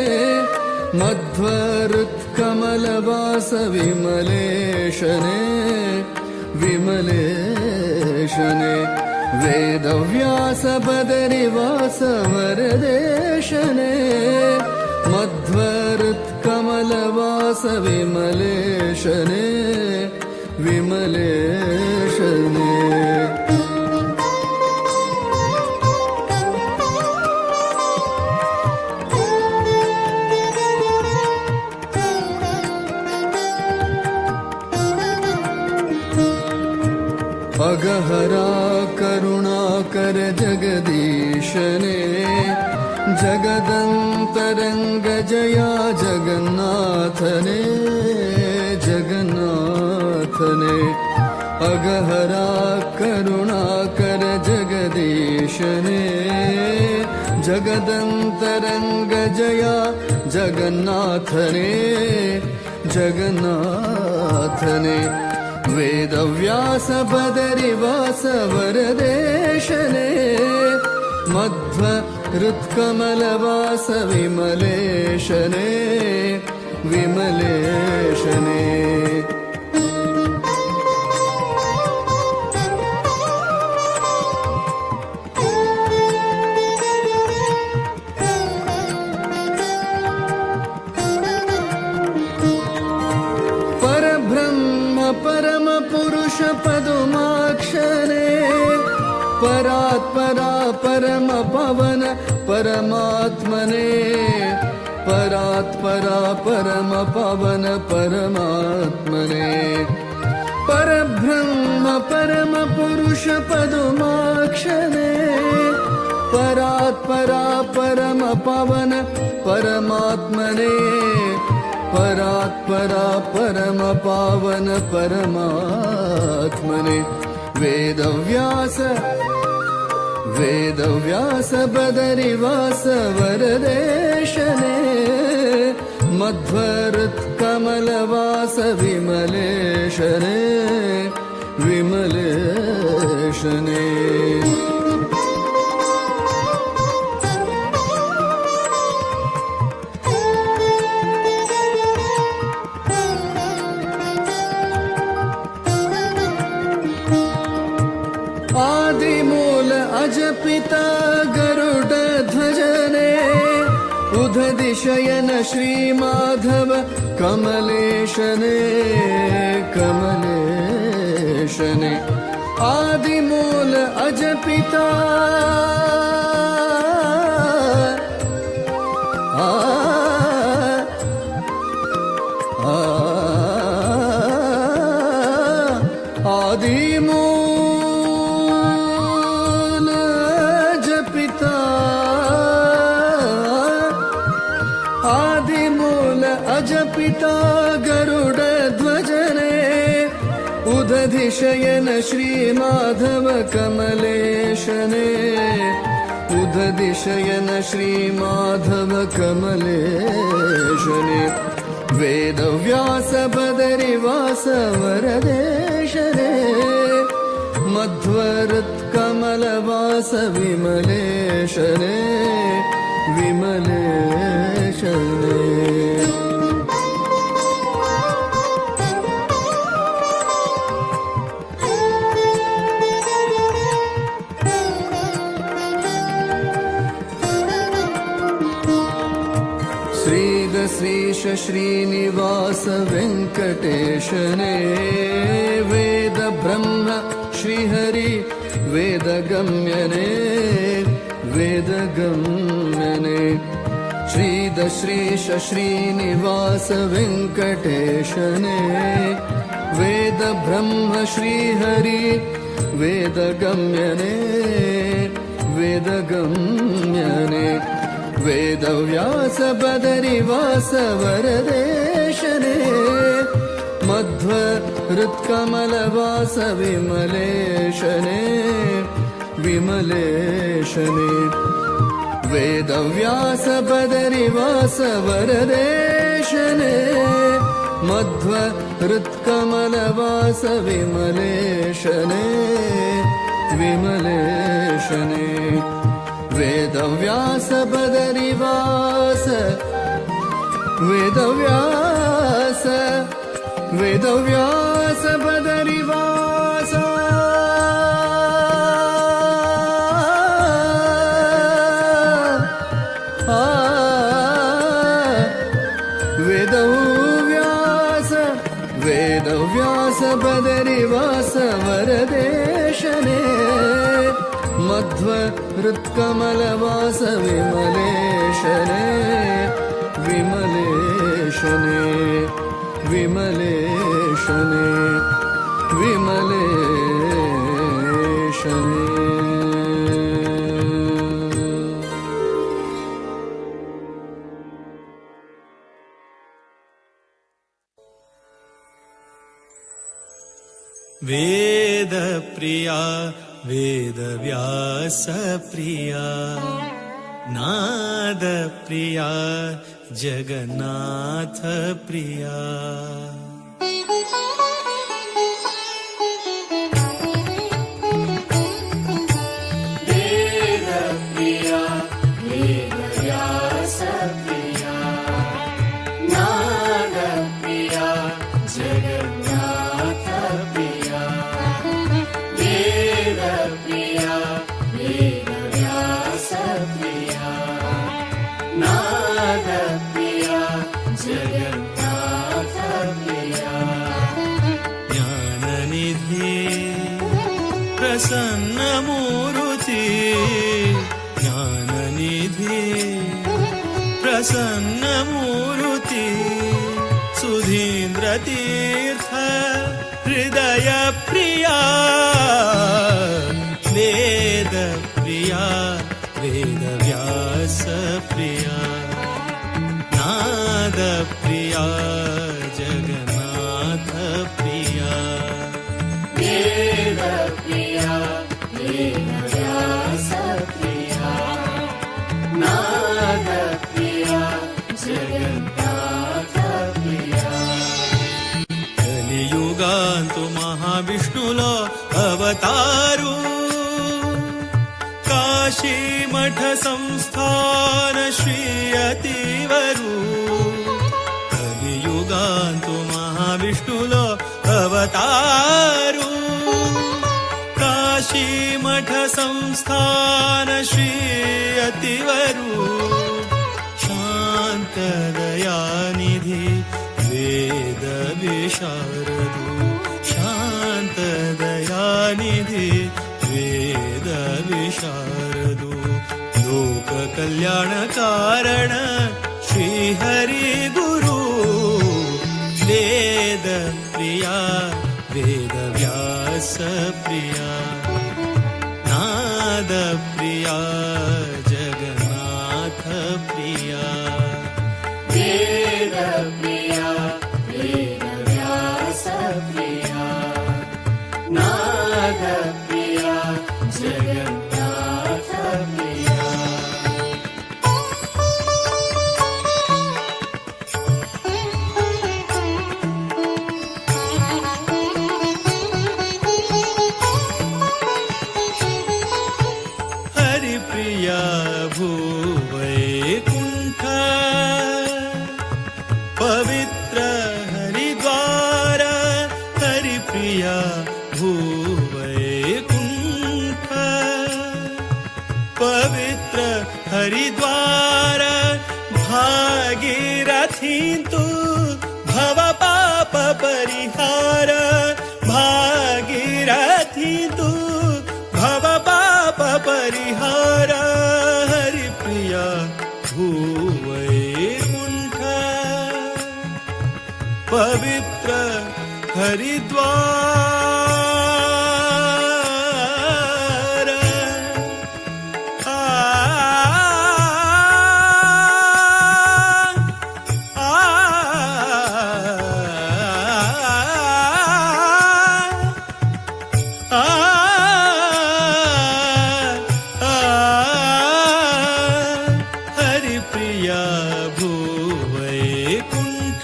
मध्वरुत्कमलवास विमलेशने विमलेशने वेदव्यास बदरिवास वरदेशने मध्वरुत्कमलवास विमलेशने विमलेशने अगहरा करुणाकर जगदीशने जगदन्तरङ्ग जया जगन्नाथने जगन्नाथने अगहरा करुणाकर जगदीशने जगदन्तरङ्ग जया जगन्नाथने जगन्नाथने वेदव्यास बदरिवास वरदेशने मध्वरुत्कमलवास विमलेशने विमलेशने परम पुरुष पदुमाक्षरे परात्परा परम पवन परमात्मने परात्परा परम पवन परमात्मने परब्रह्म परम पुरुष पदुमाक्षरे परात्परा परम पवन परमात्मने परात्परा परम पावन परमात्मने वेदव्यास बदरिवास वरदेशने मध्वरुत्कमलवास विमलेशने विमलेशने आदिमूल अजपिता गरुड ध्वजने उदधिशयन श्रीमाधव कमलेशने कमलेशने आदिमूल अजपिता आदिमूल अजपिता गरुड ध्वजने उदधिशयन श्रीमाधव कमलेशने उदधिशयन श्रीमाधव कमलेशने वेदव्यास बदरिवास वरदेशने मध्वरुत्कमलवास विमलेशने विमलेशने श्रीश श्रीनिवास वेङ्कटेशने वेद ब्रह्म श्रीहरि वेदगम्यने वेदगम्यने श्रीश श्रीनिवास वेङ्कटेशने वेद ब्रह्म श्रीहरि वेदगम्यने वेदगम्यने वेदव्यास बदरिवास वरदेशने मध्वरुत्कमलवास विमलेशने विमलेशने वेदव्यास बदरिवास वरदेशने मध्वरुत्कमलवास विमलेशने विमलेशने विमलेशने वेदव्यास बदरिवास वेदव्यास बदरिवास वेदव्यास बदरिवास वरदेशने मध्व हृत्कमलवास विमलेशने विमलेशने विमलेशने विमलेशने वेदप्रिया वेदव्यासप्रिया नादप्रिया जगन्नाथप्रिया वेदप्रिया वेदव्यासप्रिया नादप्रिया जगन्नाथप्रिया वेदप्रिया वेदव्यासप्रिया नादप्रिया जगन्नाथप्रिया ज्ञाननिधि प्रसन्नमूर्ति ज्ञाननिधि प्रसन्नमूर्ति सुधीन्द्रतीर्थ हृदयप्रिया वेदप्रिया वेदव्यासप्रिया नादप्रिया जगन्नाथप्रिया वेदप्रिया वेदव्यासप्रिया नादप्रिया जगन्नाथप्रिया కలియుగాంతు మహావిష్ణులో అవతారు కాశీమఠ సంస్థాన శ్రీ అతివరు కలియుగాంతు మహావిష్ణులో అవతారు కాశీమఠ సంస్థాన శ్రీ అతివరు శాంతదయానిధి वेद विशारदु शान्तदयानिधि वेद विशारदु लोक कल्याण कारण श्री हरि गुरु वेद प्रिया वेद व्यास प्रिया नाद प्रिया जगन्नाथ प्रिया वेदप्रिया वेदव्यासप्रिया नादप्रिया जगन्नाथप्रिया हरिप्रिया भूवैकुण्ठ पवित्र हरिद्वार हरिप्रिया भूवैकुण्ठ पवित्र हरिद्वार भागीरथी तु भव पाप परिहार भागीरथी तु भव पाप परिहार हरिप्रिया भूवैकुण्ठ पवित्र हरिद्वार हरिप्रिया भूवैकुण्ठ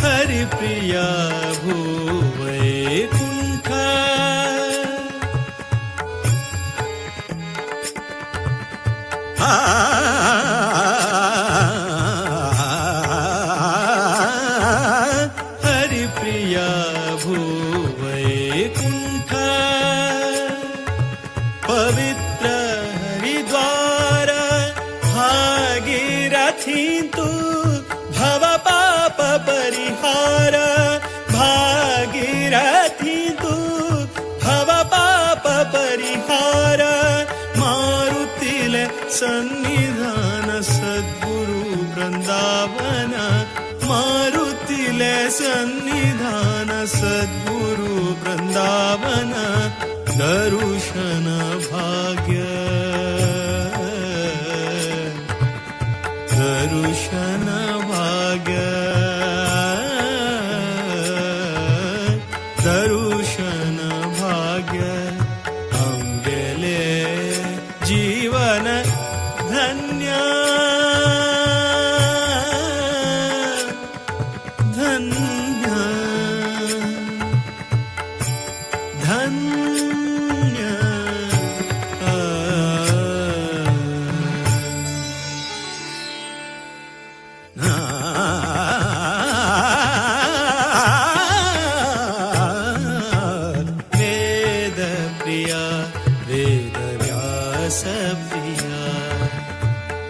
हरिप्रिया भूवैकुण्ठ वैकुण्ठ हरिप्रिया भूवैकुण्ठ पवित्र हरिद्वार भागीरथी तु भव पाप परिहार भागीरथी तु भव पाप परिहार मारुतिले सन्निधान सद्गुरु वृंदावन मारुतिले सन्निधान सद्गुरु वृंदावन दर्शन भाग्य दर्शन भाग्य दर्शन भाग्य अंगले जीवन धन्य धन्य धन्य वेद प्रिया वेद व्यास प्रिया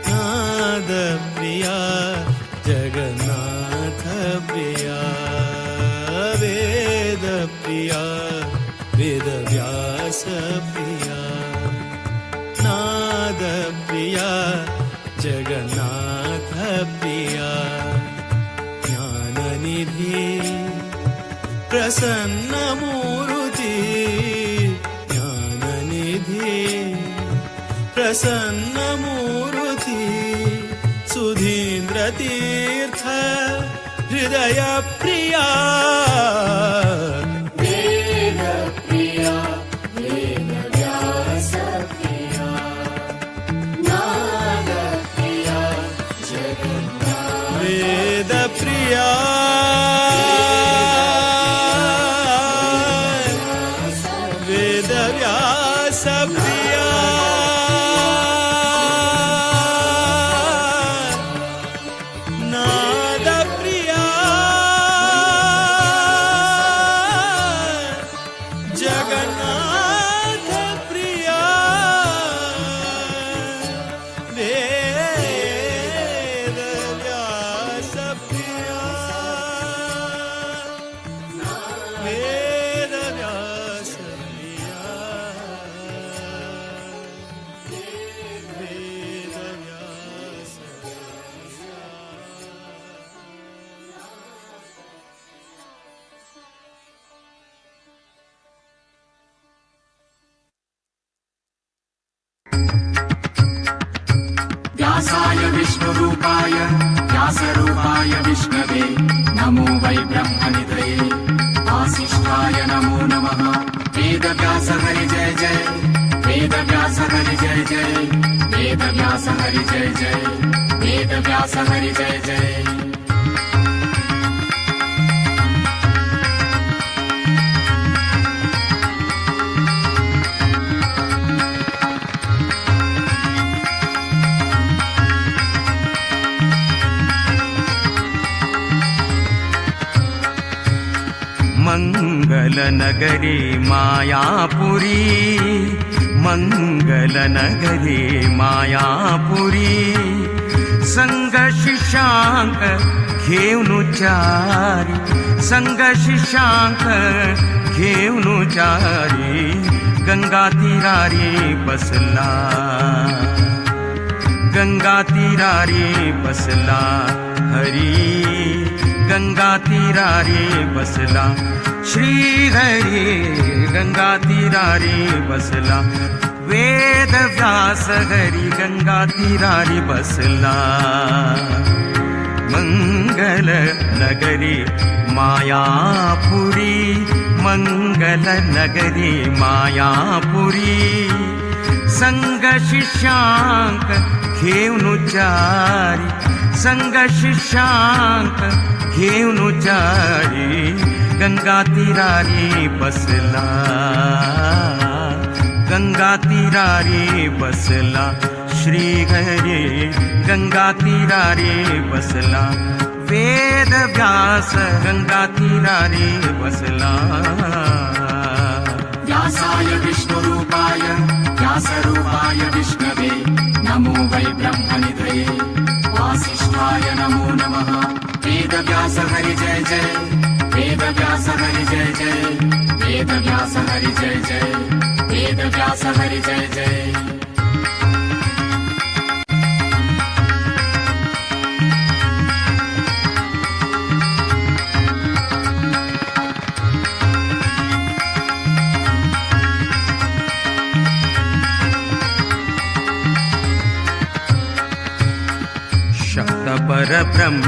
नाद प्रिया जगन्नाथ प्रिया वेद प्रिया वेद व्यास प्रिया नाद प्रिया जगन्नाथ प्रिया ज्ञाननिधि प्रसन्न मूर्ति ज्ञाननिधि प्रसन्न मूर्ति सुधीन्द्र तीर्थ हृदय प्रिया वेद प्रिया वेद व्यास प्रिया नाद प्रिया जगन्नाथ वेद प्रिया वेद व्यास प्रिया नाद प्रिया जगन्नाथ प्रिया वेद व्यास प्रिया वेद व्यास प्रिया वेद व्यास व्यासाय विष्णुरूपाय व्यासरूपाय विष्णवे नमो वै ब्रह्मनिधये वासिष्ठाय नमो नमः वेदव्यास हरि जय जय वेदव्यास हरि जय जय वेदव्यास हरि जय जय वेदव्यास हरि जय जय मङ्गलनगरी मायापुरी मङ्गलनगरी मायापुरी संगशिशांक घेऊनुचारी संगशिशांक घेऊनुचारी गंगा तीरारी बसला गंगा तीरारी बसला हरी गंगा तीरारी बसला श्री हरी गंगा तीरारी बसला वेद व्यास हरी गंगा तीरारी बसला मंगल नगरी मायापुरी मंगल नगरी मायापुरी संग शिष्यांक घेऊनुचारी संग शिष्यांक घेऊनुचारी गंगा तीरारी बसला, गंगा तीरारी बसला, श्रीहरी गंगा तीरारी बसला, वेद व्यास गंगा तीरारी बसला. व्यासाय विष्णुरूपाय व्यासरूपाय विष्णवे नमो वै ब्रह्मनिधये. वासिष्ठाय नमो नमः. वेदव्यास हरि जय जय, वेदव्यास हरि जय जय, वेदव्यास हरि जय जय, वेदव्यास हरि जय जय. शब्द परब्रह्म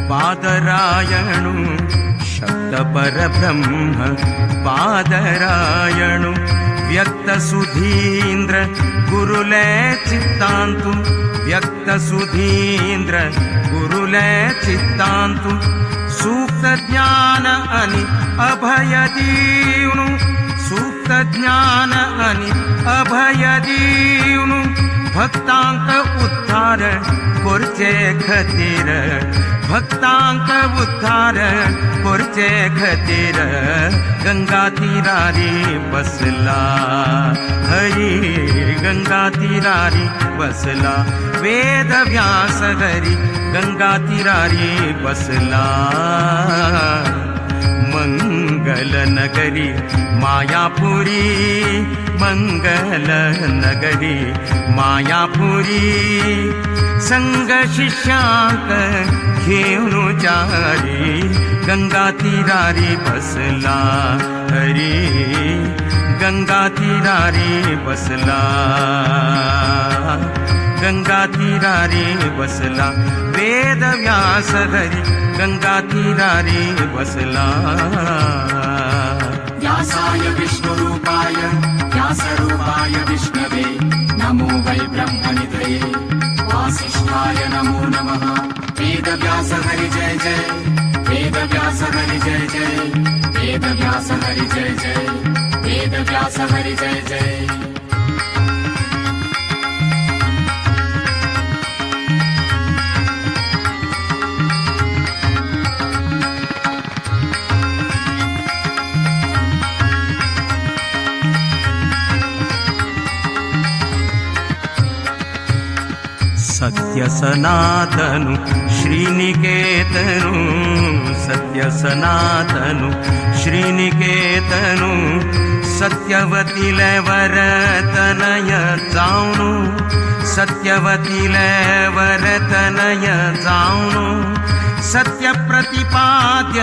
पादरायणु, शब्द परब्रह्म पादरायणु, व्यक्त सुधींद्र गुरुलय चित्तांतु, व्यक्त सुधींद्र गुरुलय चित्तांतु, सूक्त ज्ञान अनि अभय दीवनु, सूक्त ज्ञान अनि अभय दीवनु, भक्तांक उद्धार कोरचे खतीर, भक्तांक उद्धार कोरचे खतीर. गंगा तीरारी बसला, हरी गंगा तीरारी बसला, वेद व्यास हरी गंगा तीरारी बसला. मंगल नगरी मायापुरी, मंगल नगरी मायापुरी, संग शिष्यांक घेऊन चारी, गंगा तीरारी बसला, हरी गंगा तीरारी बसला, गंगा तीरारी बसला, वेद व्यास हरी गंगा तीरारी बसला. व्यासाय विष्णुरूपाय व्यासरूपाय विष्णवे नमो वै ब्रह्मनिधये. वासिष्ठाय नमो नमः. वेदव्यास हरि जय जय, वेदव्यास हरि जय जय, वेदव्यास हरि जय जय, वेदव्यास हरि जय जय. सत्य सनातनु श्रीनिकेतनु, सत्य सनातनु श्रीनिकेतनु, सत्यवतीले वरतनय जाऊनु, सत्यवतीले वरतनय जाऊनु, सत्य प्रतिपाद्य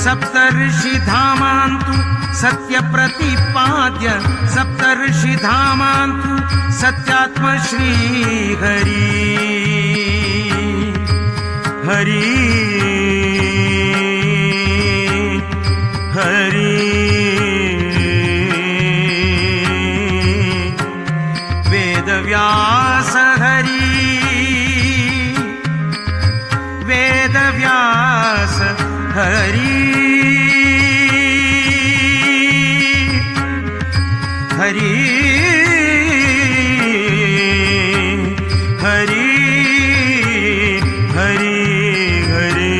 सप्तर्षि धामांतु, सत्य प्रतिपाद्य सप्तर्षि धामांतु, सत्यात्म श्री हरी हरी हरी. वेदव्यास हरी, वेदव्यास हरी हरी हरी हरी हरी.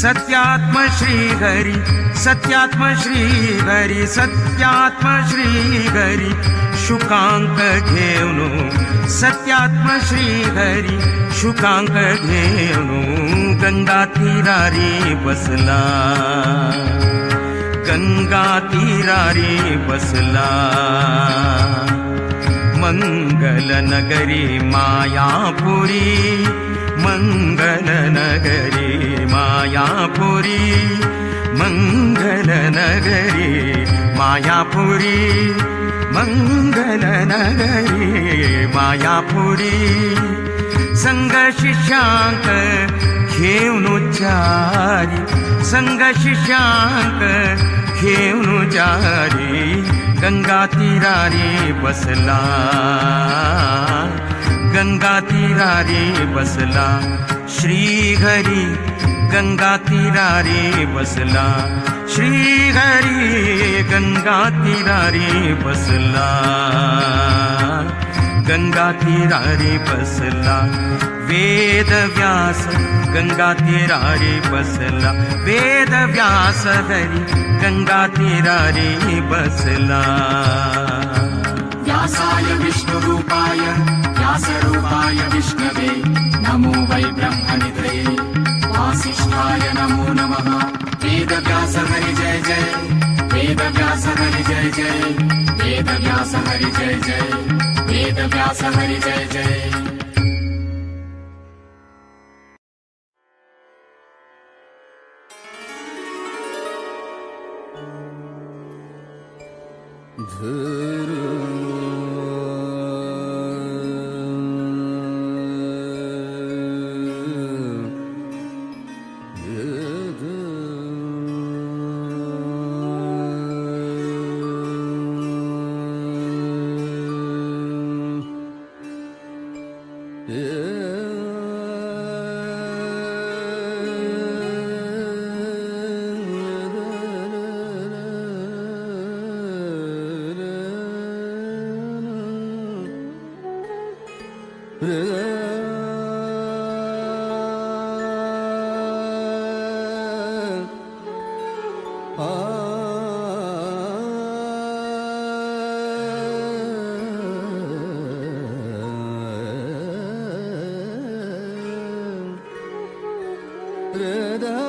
सत्यात्म श्री हरी, सत्यात्म श्री हरी, सत्यात्म श्री हरी शुकांक घेऊनु, सत्यात्म श्री हरी शुकांक घेऊनु, गंगा तीरारी बसला, गंगा तीरारी बसला. मंगल नगरी मायापुरी, मंगल नगरी मायापुरी, मंगल नगरी मायापुरी, मंगल नगरी मायापुरी. संग शिष्यांक घेऊन चारी, संग शिष्यांक घेऊन चारी, गंगा तीरारी बसला, गंगा तीरारी बसला. श्री हरी गंगा तीरारी बसला श्री हरी गंगा तीरारी बसला गंगा तीरारी बसला वेद व्यास गंगा तीरारी बसला वेद व्यास हरी गंगा तीरारी बसला व्यासाय विष्णुरूपाय व्यासरूपाय विष्णवे नमो वै ब्रह्मनिधये वासिष्ठाय नमो नमः वेद व्यास हरि जय जय वेद व्यास हरि जय जय वेद व्यास हरि जय जय वेद व्यास हरि जय जय Rada